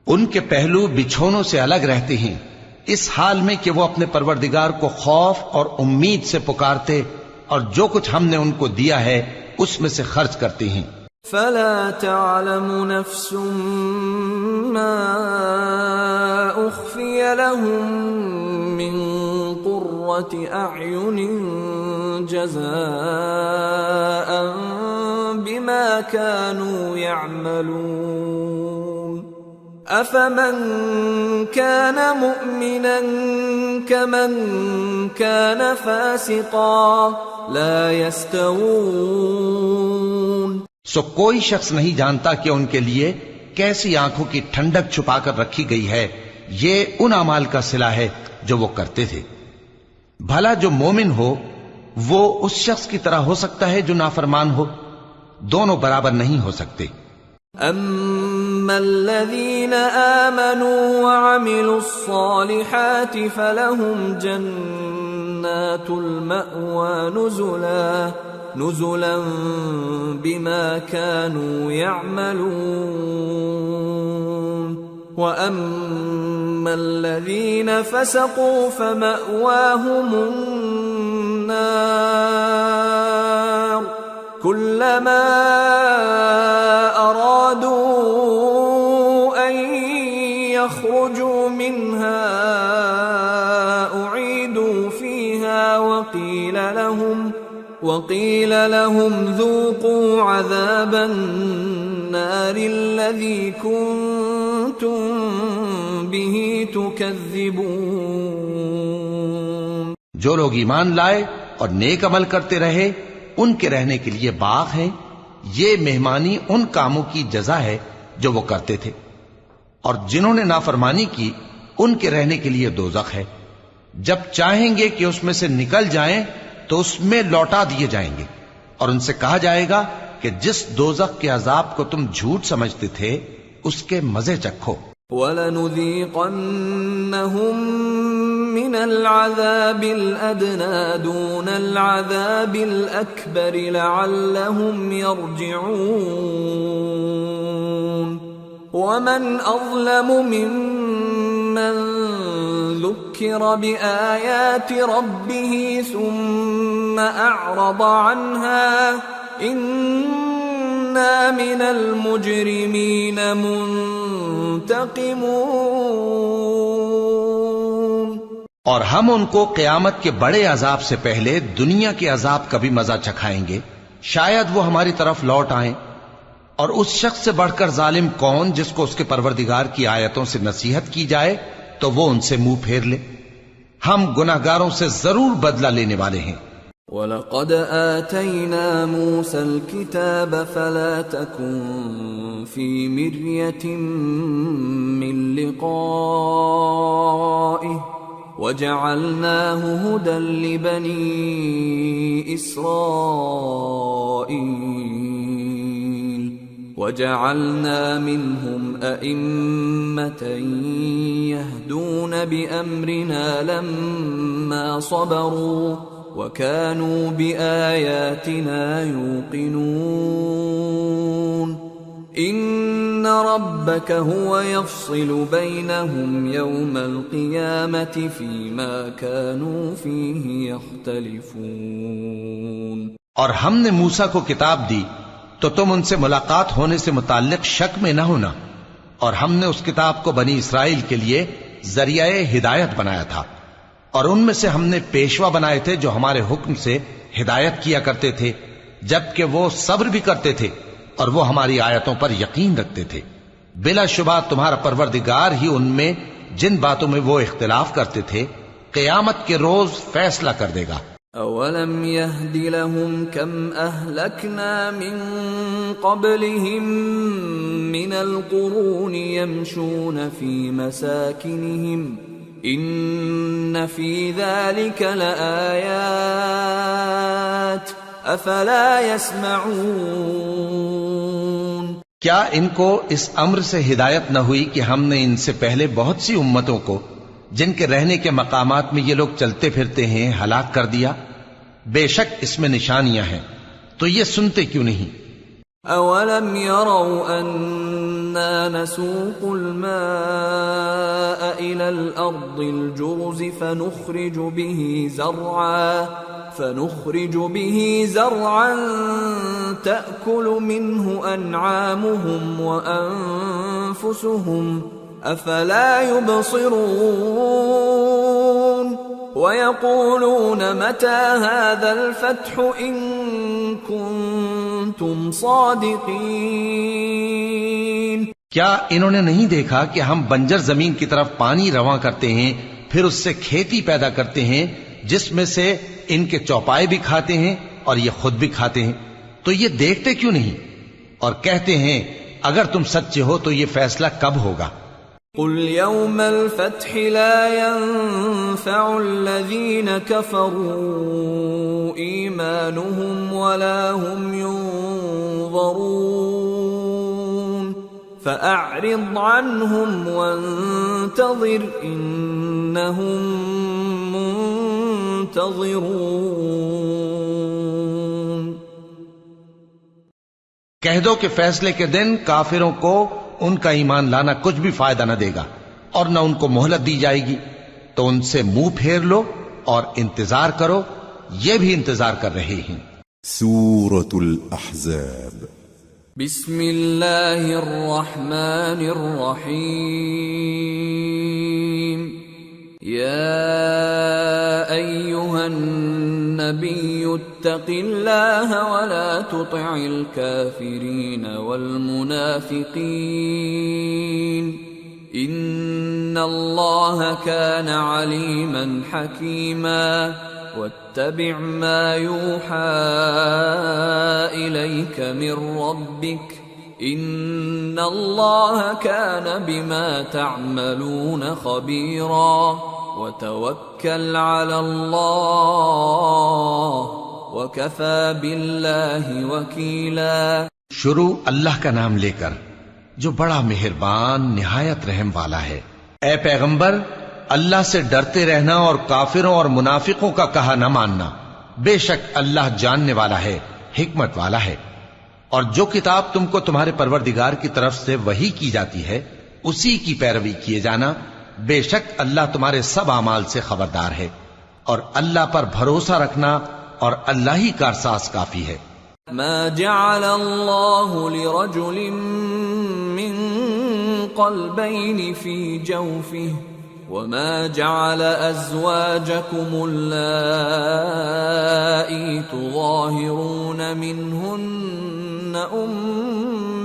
ان کے پہلو بچھونوں سے الگ رہتے ہیں، اس حال میں کہ وہ اپنے پروردگار کو خوف اور امید سے پکارتے اور جو کچھ ہم نے ان کو دیا ہے اس میں سے خرچ کرتے ہیں۔ فلا تعلم نفس ما اخفي لهم من قرة اعين جزاء بما كانوا يعملون افمن كان مؤمنا كمن كان فاسقا لا يستوون۔ سو کوئی شخص نہیں جانتا کہ ان کے لیے کیسی آنکھوں کی ٹھنڈک چھپا کر رکھی گئی ہے، یہ ان اعمال کا صلہ ہے جو وہ کرتے تھے۔ بھلا جو مومن ہو وہ اس شخص کی طرح ہو سکتا ہے جو نافرمان ہو؟ دونوں برابر نہیں ہو سکتے۔ أما الذين آمنوا وعملوا الصالحات فلهم جنات المأوى نزلا بما كانوا يعملون وأما الذين فسقوا فمأواهم النار كلما أرادوا أن يخرجوا منها أعيدوا فيها وقيل لهم ذوقوا عذاب النار الذي كنتم به تكذبون. جو لوگ ایمان لائے اور نیک عمل کرتے رہے ان کے رہنے کے لیے باغ ہیں. یہ مہمانی ان کاموں کی جزا ہے جو وہ کرتے تھے. اور جنہوں نے نافرمانی کی ان کے رہنے کے لیے دوزخ ہے. جب چاہیں گے کہ اس میں سے نکل جائیں تو اس میں لوٹا دیے جائیں گے اور ان سے کہا جائے گا کہ جس دوزخ کے عذاب کو تم جھوٹ سمجھتے تھے اس کے مزے چکھو. وَلَنُذِيقَنَّهُم مِّنَ الْعَذَابِ الْأَدْنَىٰ دُونَ الْعَذَابِ الْأَكْبَرِ لَعَلَّهُمْ يَرْجِعُونَ. وَمَنْ أَظْلَمُ مِمَّن ذُكِّرَ بِآيَاتِ رَبِّهِ ثُمَّ أَعْرَضَ عَنْهَا إِنَّا مِنَ الْمُجْرِمِينَ مُنْتَقِمُونَ. اور ہم ان کو قیامت کے بڑے عذاب سے پہلے دنیا کے عذاب کا بھی مزہ چکھائیں گے. شاید وہ ہماری طرف لوٹ آئیں. اور اس شخص سے بڑھ کر ظالم کون جس کو اس کے پروردگار کی آیتوں سے نصیحت کی جائے تو وہ ان سے منہ پھیر لے. ہم گناہگاروں سے ضرور بدلہ لینے والے ہیں. وَلَقَدْ آتَيْنَا مُوسَى الْكِتَابَ فَلَا تَكُنْ فِي مِرْيَةٍ مِّن لِقَائِهِ وَجَعَلْنَاهُ هُدًى لِبَنِي إِسْرَائِيلَ وَجَعَلْنَا مِنْهُمْ أَئِمَّةً يَهْدُونَ بِأَمْرِنَا لَمَّا صَبَرُوا وَكَانُوا بِآيَاتِنَا يُوقِنُونَ. إِنَّ رَبَّكَ هُوَ يَفْصِلُ بَيْنَهُمْ يَوْمَ الْقِيَامَةِ فِيمَا كَانُوا فِيهِ يَخْتَلِفُونَ. اور ہم نے موسیٰ کو کتاب دی تو تم ان سے ملاقات ہونے سے متعلق شک میں نہ ہونا. اور ہم نے اس کتاب کو بنی اسرائیل کے لیے ذریعہ ہدایت بنایا تھا. اور ان میں سے ہم نے پیشوا بنائے تھے جو ہمارے حکم سے ہدایت کیا کرتے تھے جبکہ وہ صبر بھی کرتے تھے اور وہ ہماری آیتوں پر یقین رکھتے تھے. بلا شبہ تمہارا پروردگار ہی ان میں جن باتوں میں وہ اختلاف کرتے تھے قیامت کے روز فیصلہ کر دے گا. اولم يهد لهم كم اهلكنا من قبلهم من القرون يمشون في مساكنهم ان في ذلك لآيات افلا يسمعون. کیا ان کو اس امر سے ہدایت نہ ہوئی کہ ہم نے ان سے پہلے بہت سی امتوں کو جن کے رہنے کے مقامات میں یہ لوگ چلتے پھرتے ہیں ہلاک کر دیا؟ بے شک اس میں نشانیاں ہیں تو یہ سنتے کیوں نہیں؟ اولم يروا انا نسوق الماء الى الارض الجرز فنخرج به زرعا تأكل منه انعامهم وانفسهم افلا يبصرون. ويقولون متى هذا الفتح ان كنتم صادقين. کیا انہوں نے نہیں دیکھا کہ ہم بنجر زمین کی طرف پانی رواں کرتے ہیں پھر اس سے کھیتی پیدا کرتے ہیں جس میں سے ان کے چوپائے بھی کھاتے ہیں اور یہ خود بھی کھاتے ہیں؟ تو یہ دیکھتے کیوں نہیں اور کہتے ہیں اگر تم سچے ہو تو یہ فیصلہ کب ہوگا؟ قل يوم الفتح لا ينفع الذين كفروا إيمانهم ولا هم ينظرون. فأعرض عنهم وانتظر إنهم منتظرون۔ کہہ دو کہ فیصلے کے دن کافروں کو ان کا ایمان لانا کچھ بھی فائدہ نہ دے گا اور نہ ان کو مہلت دی جائے گی، تو ان سے منہ پھیر لو اور انتظار کرو، یہ بھی انتظار کر رہے ہیں۔ سورة الأحزاب۔ بسم اللہ الرحمن الرحیم۔ یا ایہا النبی اتق اللہ ولا تطع الكافرین والمنافقین ان اللہ کان علیما حکیما واتبع ما یوحى الیک من ربک ان اللہ کان بما تعملون خبیرا وتوکل علی اللہ وکفى باللہ وکیلا۔ شروع اللہ کا نام لے کر جو بڑا مہربان نہایت رحم والا ہے۔ اے پیغمبر، اللہ سے ڈرتے رہنا اور کافروں اور منافقوں کا کہا نہ ماننا، بے شک اللہ جاننے والا ہے، حکمت والا ہے۔ اور جو کتاب تم کو تمہارے پروردگار کی طرف سے وحی کی جاتی ہے اسی کی پیروی کیے جانا، بے شک اللہ تمہارے سب اعمال سے خبردار ہے، اور اللہ پر بھروسہ رکھنا اور اللہ ہی کارساز کافی ہے۔ ما جعل اللہ لرجل من قلبین فی جوفہ وما جعل ازواجکم اللائی تظاہرون منہن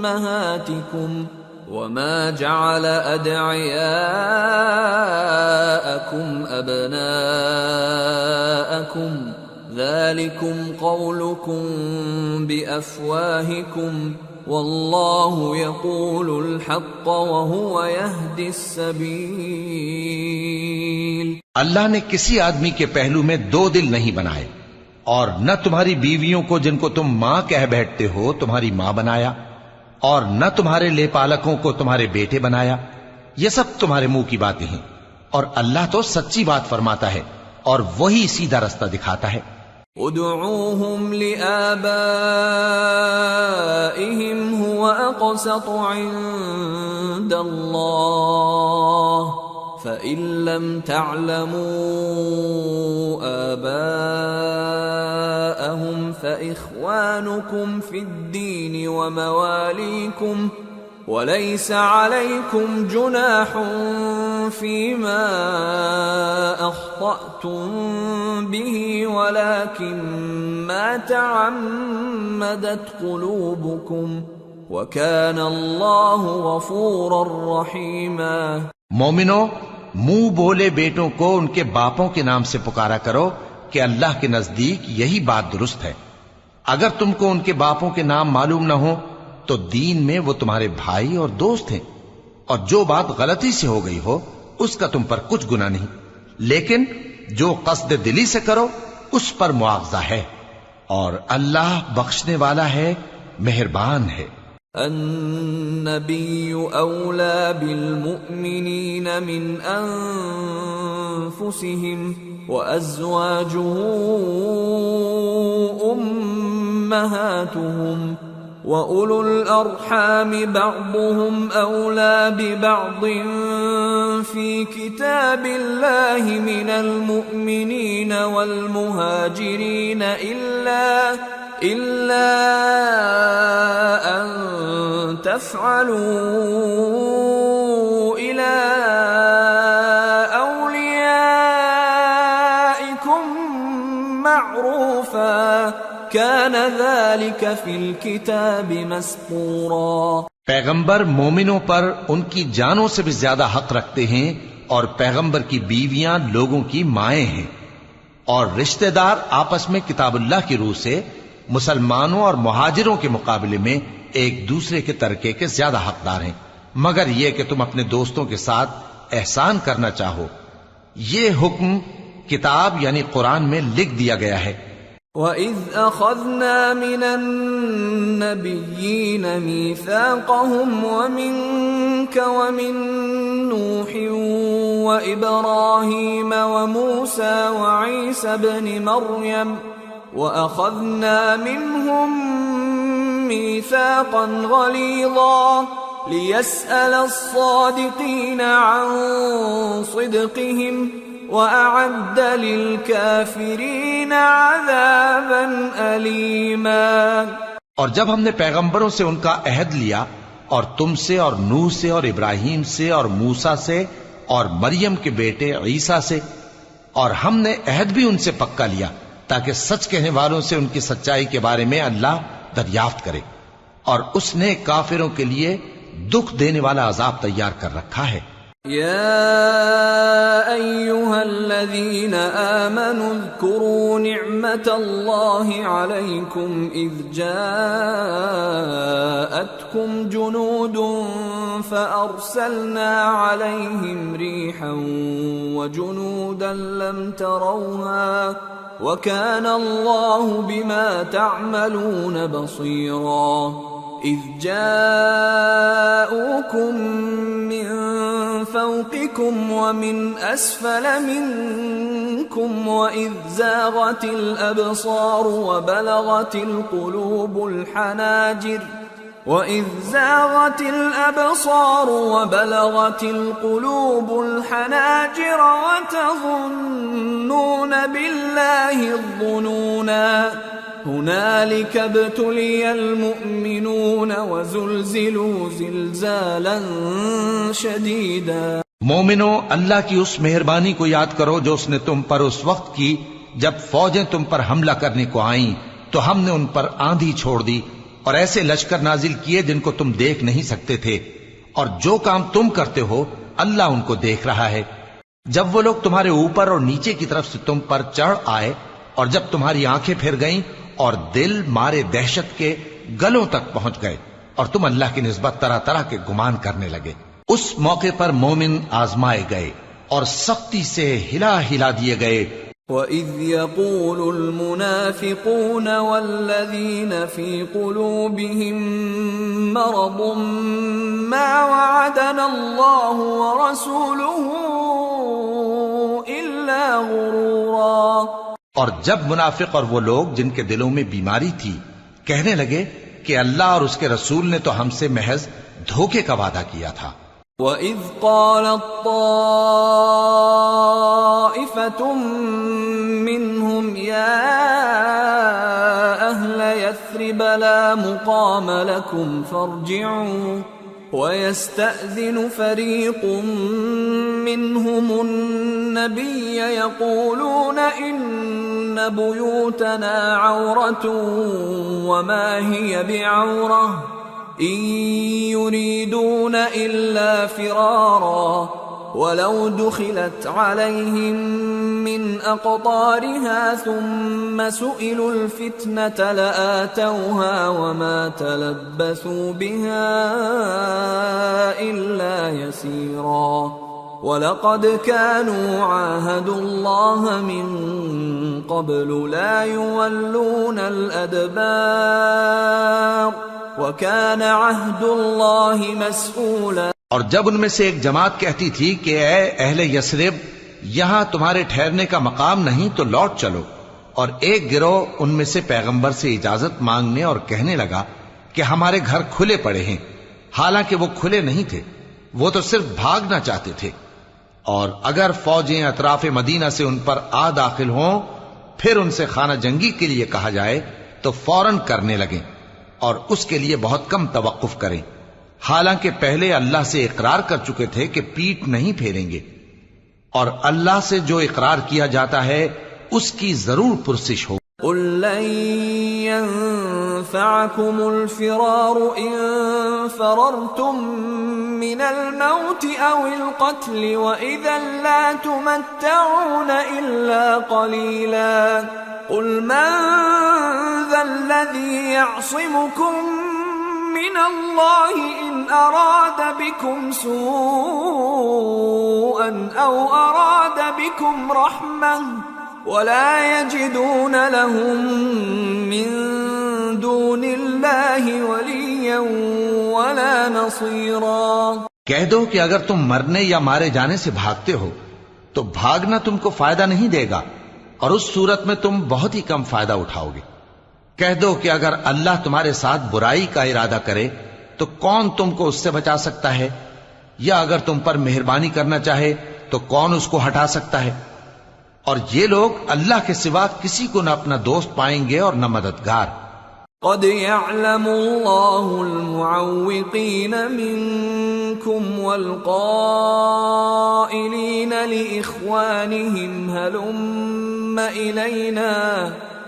امہاتکم وما جعل ادعیاءکم ابناءکم ذلكم قولكم بأفواهكم والله يقول الحق وهو يهدي السبيل۔ اللہ نے کسی آدمی کے پہلو میں دو دل نہیں بنائے، اور نہ تمہاری بیویوں کو جن کو تم ماں کہہ بیٹھتے ہو تمہاری ماں بنایا، اور نہ تمہارے لے پالکوں کو تمہارے بیٹے بنایا۔ یہ سب تمہارے منہ کی باتیں ہیں، اور اللہ تو سچی بات فرماتا ہے اور وہی سیدھا رستہ دکھاتا ہے۔ ادعوهم لآبائهم هو أقسط عند الله فإن لم تعلموا آباءهم فإخوانكم في الدين ومواليكم وليس عليكم جناح فيما أخطأتم به ولكن ما تعمدت قلوبكم وكان الله غفورا رحيما۔ مومنو، منہ بولے بیٹوں کو ان کے باپوں کے نام سے پکارا کرو کہ اللہ کے نزدیک یہی بات درست ہے۔ اگر تم کو ان کے باپوں کے نام معلوم نہ ہو تو دین میں وہ تمہارے بھائی اور دوست ہیں، اور جو بات غلطی سے ہو گئی ہو اس کا تم پر کچھ گناہ نہیں، لیکن جو قصد دلی سے کرو اس پر مواخذہ ہے، اور اللہ بخشنے والا ہے، مہربان ہے۔ النبی اولا بالمؤمنین من انفسهم وازواجه امہاتهم وَأُولُو الْأَرْحَامِ بَعْضُهُمْ أَوْلَى بِبَعْضٍ فِي كِتَابِ اللَّهِ مِنَ الْمُؤْمِنِينَ وَالْمُهَاجِرِينَ إِلَّا أَن تَفْعَلُوا إِلَى أَوْلِيَائِكُمْ مَعْرُوفًا كَانَ ذَلِكَ فِي الْكِتَابِ مَسْطُورًا۔ پیغمبر مومنوں پر ان کی جانوں سے بھی زیادہ حق رکھتے ہیں، اور پیغمبر کی بیویاں لوگوں کی مائیں ہیں، اور رشتہ دار آپس میں کتاب اللہ کی روح سے مسلمانوں اور مہاجروں کے مقابلے میں ایک دوسرے کے ترکے کے زیادہ حقدار ہیں، مگر یہ کہ تم اپنے دوستوں کے ساتھ احسان کرنا چاہو۔ یہ حکم کتاب یعنی قرآن میں لکھ دیا گیا ہے۔ وَإِذْ أَخَذْنَا مِنَ النَّبِيِّينَ مِيثَاقَهُمْ وَمِنكَ وَمِن نُّوحٍ وَإِبْرَاهِيمَ وَمُوسَى وَعِيسَى ابْنِ مَرْيَمَ وَأَخَذْنَا مِنْهُم مِّيثَاقًا غَلِيظًا لِيَسْأَلَ الصَّادِقِينَ عَن صِدْقِهِمْ وَأَعَدَّ لِلْكَافِرِينَ عَذَابًا أَلِيمًا۔ اور جب ہم نے پیغمبروں سے ان کا عہد لیا اور تم سے اور نوح سے اور ابراہیم سے اور موسیٰ سے اور مریم کے بیٹے عیسیٰ سے، اور ہم نے عہد بھی ان سے پکا لیا تاکہ سچ کہنے والوں سے ان کی سچائی کے بارے میں اللہ دریافت کرے، اور اس نے کافروں کے لیے دکھ دینے والا عذاب تیار کر رکھا ہے۔ يا أيها الذين آمنوا اذكروا نعمة الله عليكم إذ جاءتكم جنود فأرسلنا عليهم ريحا وجنودا لم تروها وكان الله بما تعملون بصيرا إذ جاءوكم من فوقكم ومن أسفل منكم وإذ زاغت الأبصار وبلغت القلوب الحناجر وتظنون بالله الظنونا هنالك ابتلي المؤمنون وزلزلوا زلزالا شديدا۔ مومنو، اللہ کی اس مہربانی کو یاد کرو جو اس نے تم پر اس وقت کی جب فوجیں تم پر حملہ کرنے کو آئیں تو ہم نے ان پر آندھی چھوڑ دی اور ایسے لشکر نازل کیے جن کو تم دیکھ نہیں سکتے تھے، اور جو کام تم کرتے ہو اللہ ان کو دیکھ رہا ہے۔ جب وہ لوگ تمہارے اوپر اور نیچے کی طرف سے تم پر چڑھ آئے اور جب تمہاری آنکھیں پھر گئیں اور دل مارے دہشت کے گلوں تک پہنچ گئے اور تم اللہ کی نسبت طرح طرح کے گمان کرنے لگے، اس موقع پر مومن آزمائے گئے اور سختی سے ہلا ہلا دیے گئے۔ وَإِذْ يَقُولُ الْمُنَافِقُونَ وَالَّذِينَ فِي قُلُوبِهِم مَّرَضٌ مَّا وَعَدَنَا اللَّهُ وَرَسُولُهُ إِلَّا غُرُورًا۔ اور جب منافق اور وہ لوگ جن کے دلوں میں بیماری تھی کہنے لگے کہ اللہ اور اس کے رسول نے تو ہم سے محض دھوکے کا وعدہ کیا تھا۔ وَإِذْ قَالَتْ طَائِفَةٌ مِّنْهُمْ يَا أَهْلَ يَثْرِبَ لَا مُقَامَ لَكُمْ فَارْجِعُوا وَيَسْتَأْذِنُ فَرِيقٌ مِّنْهُمُ النَّبِيَّ يَقُولُونَ إِنَّ بُيُوتَنَا عَوْرَةٌ وَمَا هِيَ بِعَوْرَةٍ إِن يُرِيدُونَ إِلَّا فِرَارًا وَلَوْ دُخِلَتْ عَلَيْهِم مِّنْ أَقْطَارِهَا ثُمَّ سُئِلُوا الْفِتْنَةَ لَآتَوْهَا وَمَا تَلَبَّثُوا بِهَا إِلَّا يَسِيرًا وَلَقَدْ كَانُوا عَاهَدُوا اللَّهَ مِن قَبْلُ لَا يُوَلُّونَ الْأَدْبَارَ وَكَانَ عَهْدُ اللَّهِ مَسْئُولًا۔ اور جب ان میں سے ایک جماعت کہتی تھی کہ اے اہل یثرب، یہاں تمہارے ٹھہرنے کا مقام نہیں تو لوٹ چلو، اور ایک گروہ ان میں سے پیغمبر سے اجازت مانگنے اور کہنے لگا کہ ہمارے گھر کھلے پڑے ہیں، حالانکہ وہ کھلے نہیں تھے، وہ تو صرف بھاگنا چاہتے تھے، اور اگر فوجیں اطراف مدینہ سے ان پر آ داخل ہوں پھر ان سے خانہ جنگی کے لیے کہا جائے تو فوراً کرنے لگیں اور اس کے لیے بہت کم توقف کریں، حالانکہ پہلے اللہ سے اقرار کر چکے تھے کہ پیٹ نہیں پھیریں گے، اور اللہ سے جو اقرار کیا جاتا ہے اس کی ضرور پرسش ہو۔ قُل لَّن يَنفَعَكُمُ الْفِرَارُ إِن فَرَرْتُم مِّنَ الْمَوْتِ أَوِ الْقَتْلِ وَإِذًا لَّا تُمَتَّعُونَ إِلَّا قَلِيلًا قُلْ مَن ذَا الَّذِي يَعْصِمُكُم مِّنَ اللَّهِ إِنْ أَرَادَ بِكُمْ سُوءًا أَوْ أَرَادَ بِكُمْ رَحْمَةً ولا يجدون لهم من دون الله وليا ولا نصيرا۔ کہہ دو کہ اگر تم مرنے یا مارے جانے سے بھاگتے ہو تو بھاگنا تم کو فائدہ نہیں دے گا، اور اس صورت میں تم بہت ہی کم فائدہ اٹھاؤ گے۔ کہہ دو کہ اگر اللہ تمہارے ساتھ برائی کا ارادہ کرے تو کون تم کو اس سے بچا سکتا ہے، یا اگر تم پر مہربانی کرنا چاہے تو کون اس کو ہٹا سکتا ہے؟ اور یہ لوگ اللہ کے سوا کسی کو نہ اپنا دوست پائیں گے اور نہ مددگار۔ قد يعلم الله المعوقين منكم والقائلين لإخوانهم هلم إلينا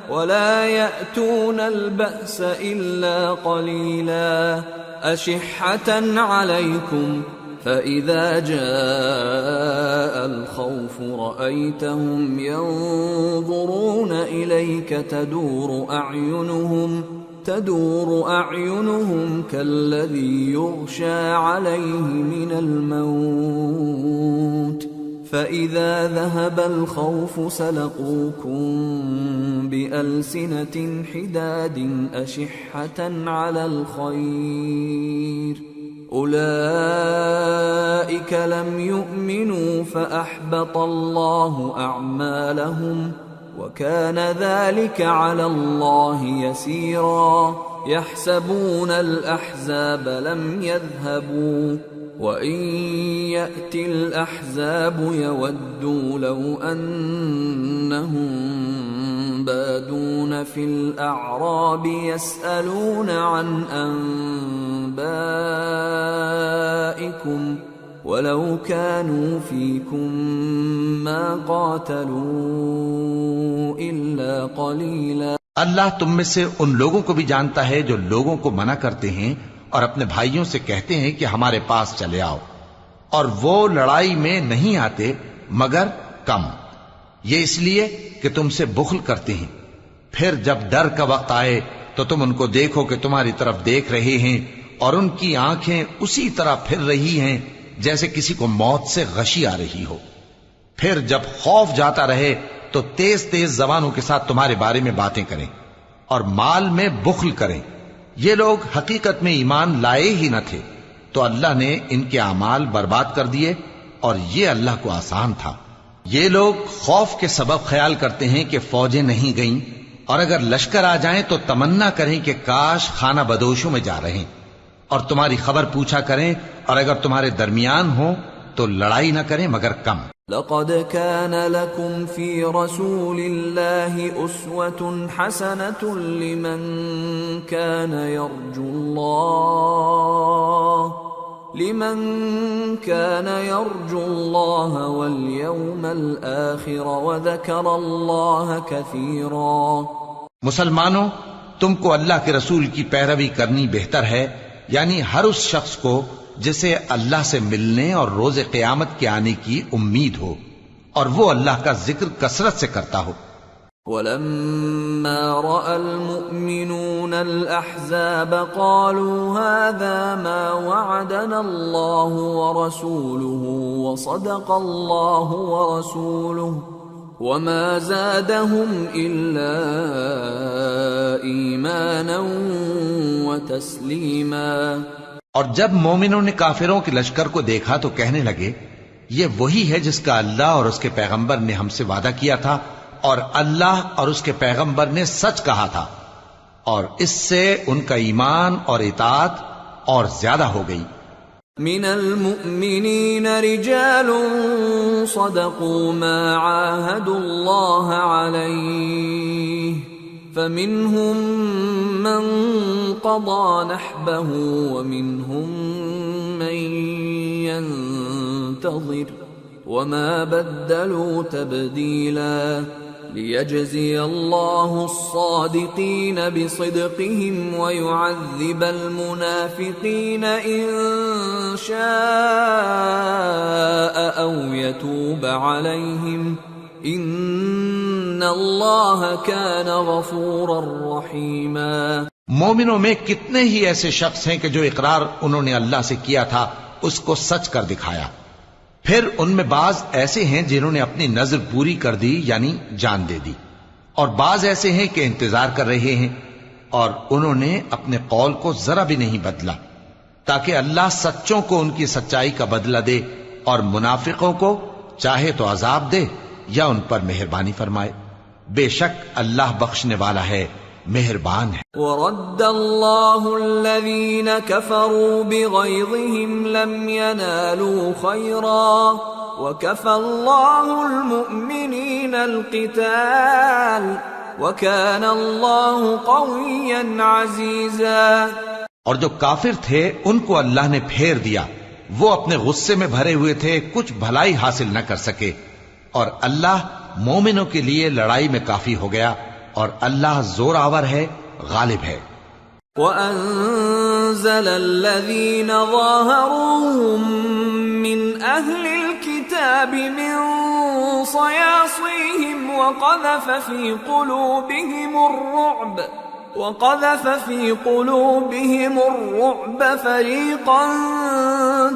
ولا يأتون البأس إلا قليلا أشحة عليكم فإذا جاء الخوف رأيتهم ينظرون إليك تدور أعينهم كالذي يغشى عليه من الموت فإذا ذهب الخوف سلقوكم بألسنة حداد أشحة على الخير أولئك لم يؤمنوا فأحبط الله أعمالهم وكان ذلك على الله يسيرا يحسبون الأحزاب لم يذهبوا وإن يأتي الأحزاب يودوا لو أنهم بادون في الأعراب يسألون عن أنبائكم ولو كانوا فيكم ما قاتلوا إلا قليلا۔ اللہ تم میں سے ان لوگوں کو بھی جانتا ہے جو لوگوں کو منع کرتے ہیں اور اپنے بھائیوں سے کہتے ہیں کہ ہمارے پاس چلے آؤ، اور وہ لڑائی میں نہیں آتے مگر کم، یہ اس لیے کہ تم سے بخل کرتے ہیں۔ پھر جب ڈر کا وقت آئے تو تم ان کو دیکھو کہ تمہاری طرف دیکھ رہے ہیں اور ان کی آنکھیں اسی طرح پھر رہی ہیں جیسے کسی کو موت سے غشی آ رہی ہو۔ پھر جب خوف جاتا رہے تو تیز تیز زبانوں کے ساتھ تمہارے بارے میں باتیں کریں اور مال میں بخل کریں۔ یہ لوگ حقیقت میں ایمان لائے ہی نہ تھے، تو اللہ نے ان کے اعمال برباد کر دیے، اور یہ اللہ کو آسان تھا۔ یہ لوگ خوف کے سبب خیال کرتے ہیں کہ فوجیں نہیں گئیں، اور اگر لشکر آ جائیں تو تمنا کریں کہ کاش خانہ بدوشوں میں جا رہے، اور تمہاری خبر پوچھا کریں، اور اگر تمہارے درمیان ہوں تو لڑائی نہ کریں مگر کم۔ لقد كان لكم في رسول الله أسوة حسنة لمن كان يرجو الله واليوم الآخر وذكر الله كثيرا۔ مسلمانوں، تم کو اللہ کے رسول کی پیروی کرنی بہتر ہے، یعنی ہر اس شخص کو جسے اللہ سے ملنے اور روز قیامت کے آنے کی امید ہو، اور وہ اللہ کا ذکر کثرت سے کرتا ہو۔ وَلَمَّا رَأَى الْمُؤْمِنُونَ الْأَحْزَابَ قَالُوا هَذَا مَا وَعَدَنَا اللَّهُ وَرَسُولُهُ وَصَدَقَ اللَّهُ وَرَسُولُهُ وَمَا زَادَهُمْ إِلَّا إِيمَانًا وَتَسْلِيمًا۔ اور جب مومنوں نے کافروں کے لشکر کو دیکھا تو کہنے لگے، یہ وہی ہے جس کا اللہ اور اس کے پیغمبر نے ہم سے وعدہ کیا تھا، اور اللہ اور اس کے پیغمبر نے سچ کہا تھا، اور اس سے ان کا ایمان اور اطاعت اور زیادہ ہو گئی۔ من المؤمنین رجال صدقوا ما عاهدوا الله عليه فمنهم من قضى نحبه ومنهم من ينتظر وما بدلوا تبديلا ليجزي الله الصادقين بصدقهم ويعذب المنافقين إن شاء أو يتوب عليهم إن الله كان غفورا رحيما۔ مومنوں میں کتنے ہی ایسے شخص ہیں کہ جو اقرار انہوں نے اللہ سے کیا تھا اس کو سچ کر دکھایا، پھر ان میں بعض ایسے ہیں جنہوں نے اپنی نظر پوری کر دی یعنی جان دے دی، اور بعض ایسے ہیں کہ انتظار کر رہے ہیں، اور انہوں نے اپنے قول کو ذرا بھی نہیں بدلا، تاکہ اللہ سچوں کو ان کی سچائی کا بدلہ دے اور منافقوں کو چاہے تو عذاب دے یا ان پر مہربانی فرمائے۔ بے شک اللہ بخشنے والا ہے، مہربان ہے۔ ورد اللہ الذین کفروا بغیظہم لم ینالوا خیرا وکفى اللہ المؤمنین القتال وکان اللہ قویا عزیزا۔ اور جو کافر تھے ان کو اللہ نے پھیر دیا، وہ اپنے غصے میں بھرے ہوئے تھے، کچھ بھلائی حاصل نہ کر سکے، اور اللہ مومنوں کے لیے لڑائی میں کافی ہو گیا، اور اللہ زور آور ہے، غالب ہے۔ وَأَنزَلَ الَّذِينَ ظَاهَرُوهُم مِّنْ أَهْلِ الْكِتَابِ مِن صَيَاصِيهِمْ وَقَذَفَ فِي قُلُوبِهِمُ الرُّعْبَ فَرِيقًا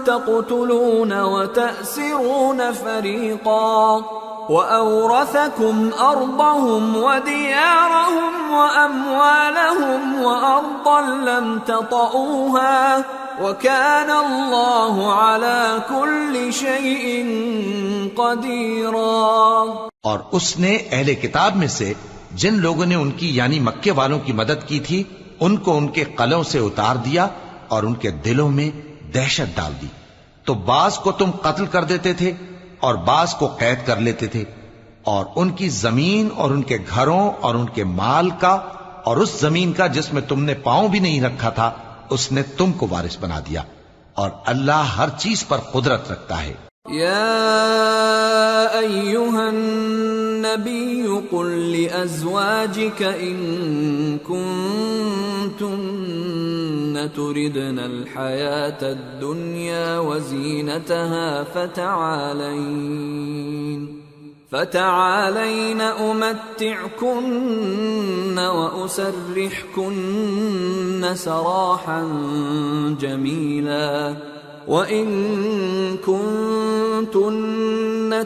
تَقْتُلُونَ وَتَأْسِرُونَ فَرِيقًا وَأَوْرَثَكُمْ أَرْضَهُمْ وَدِيَارَهُمْ وَأَمْوَالَهُمْ وَأَرْضًا لَمْ تَطَئُوهَا وَكَانَ اللَّهُ عَلَى كُلِّ شَيْءٍ قَدِيرًا۔ اور اس نے اہل کتاب میں سے جن لوگوں نے ان کی یعنی مکے والوں کی مدد کی تھی، ان کو ان کے قلعوں سے اتار دیا اور ان کے دلوں میں دہشت ڈال دی، تو بعض کو تم قتل کر دیتے تھے اور بعض کو قید کر لیتے تھے، اور ان کی زمین اور ان کے گھروں اور ان کے مال کا اور اس زمین کا جس میں تم نے پاؤں بھی نہیں رکھا تھا اس نے تم کو وارث بنا دیا، اور اللہ ہر چیز پر قدرت رکھتا ہے۔ یا ایھا النبی قل لأزواجک ان کنتن تردن الحیاة الدنیا وزینتها فتعالین امتعکن واسرحکن سراحا جمیلا وَإِن كُنتُنَّ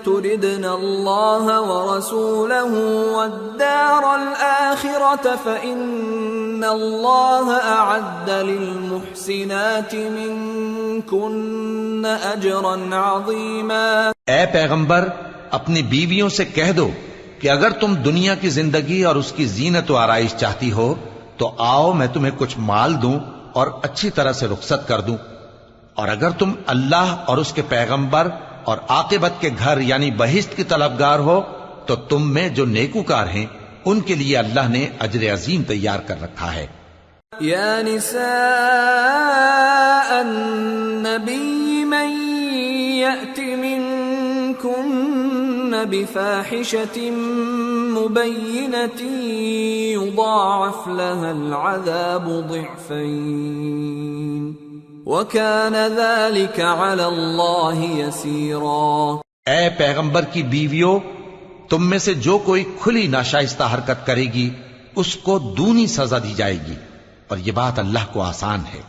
تُرِدْنَ اللَّهَ وَرَسُولَهُ وَالدَّارَ الْآخِرَةَ فَإِنَّ اللَّهَ أَعَدَّ لِلْمُحْسِنَاتِ مِنكُنَّ أَجْرًا عَظِيمًا۔ اے پیغمبر اپنی بیویوں سے کہہ دو کہ اگر تم دنیا کی زندگی اور اس کی زینت و آرائش چاہتی ہو تو آؤ میں تمہیں کچھ مال دوں اور اچھی طرح سے رخصت کر دوں، اور اگر تم اللہ اور اس کے پیغمبر اور عاقبت کے گھر یعنی بہشت کی طلبگار ہو تو تم میں جو نیکوکار ہیں ان کے لیے اللہ نے اجر عظیم تیار کر رکھا ہے۔ یا نساء النبی من یأت منکن بفاحشة مبینة یضاعف لها العذاب ضعفین وَكَانَ ذَلِكَ عَلَى اللَّهِ يَسِيرًا۔ اے پیغمبر کی بیویوں، تم میں سے جو کوئی کھلی ناشائستہ حرکت کرے گی اس کو دونی سزا دی جائے گی، اور یہ بات اللہ کو آسان ہے۔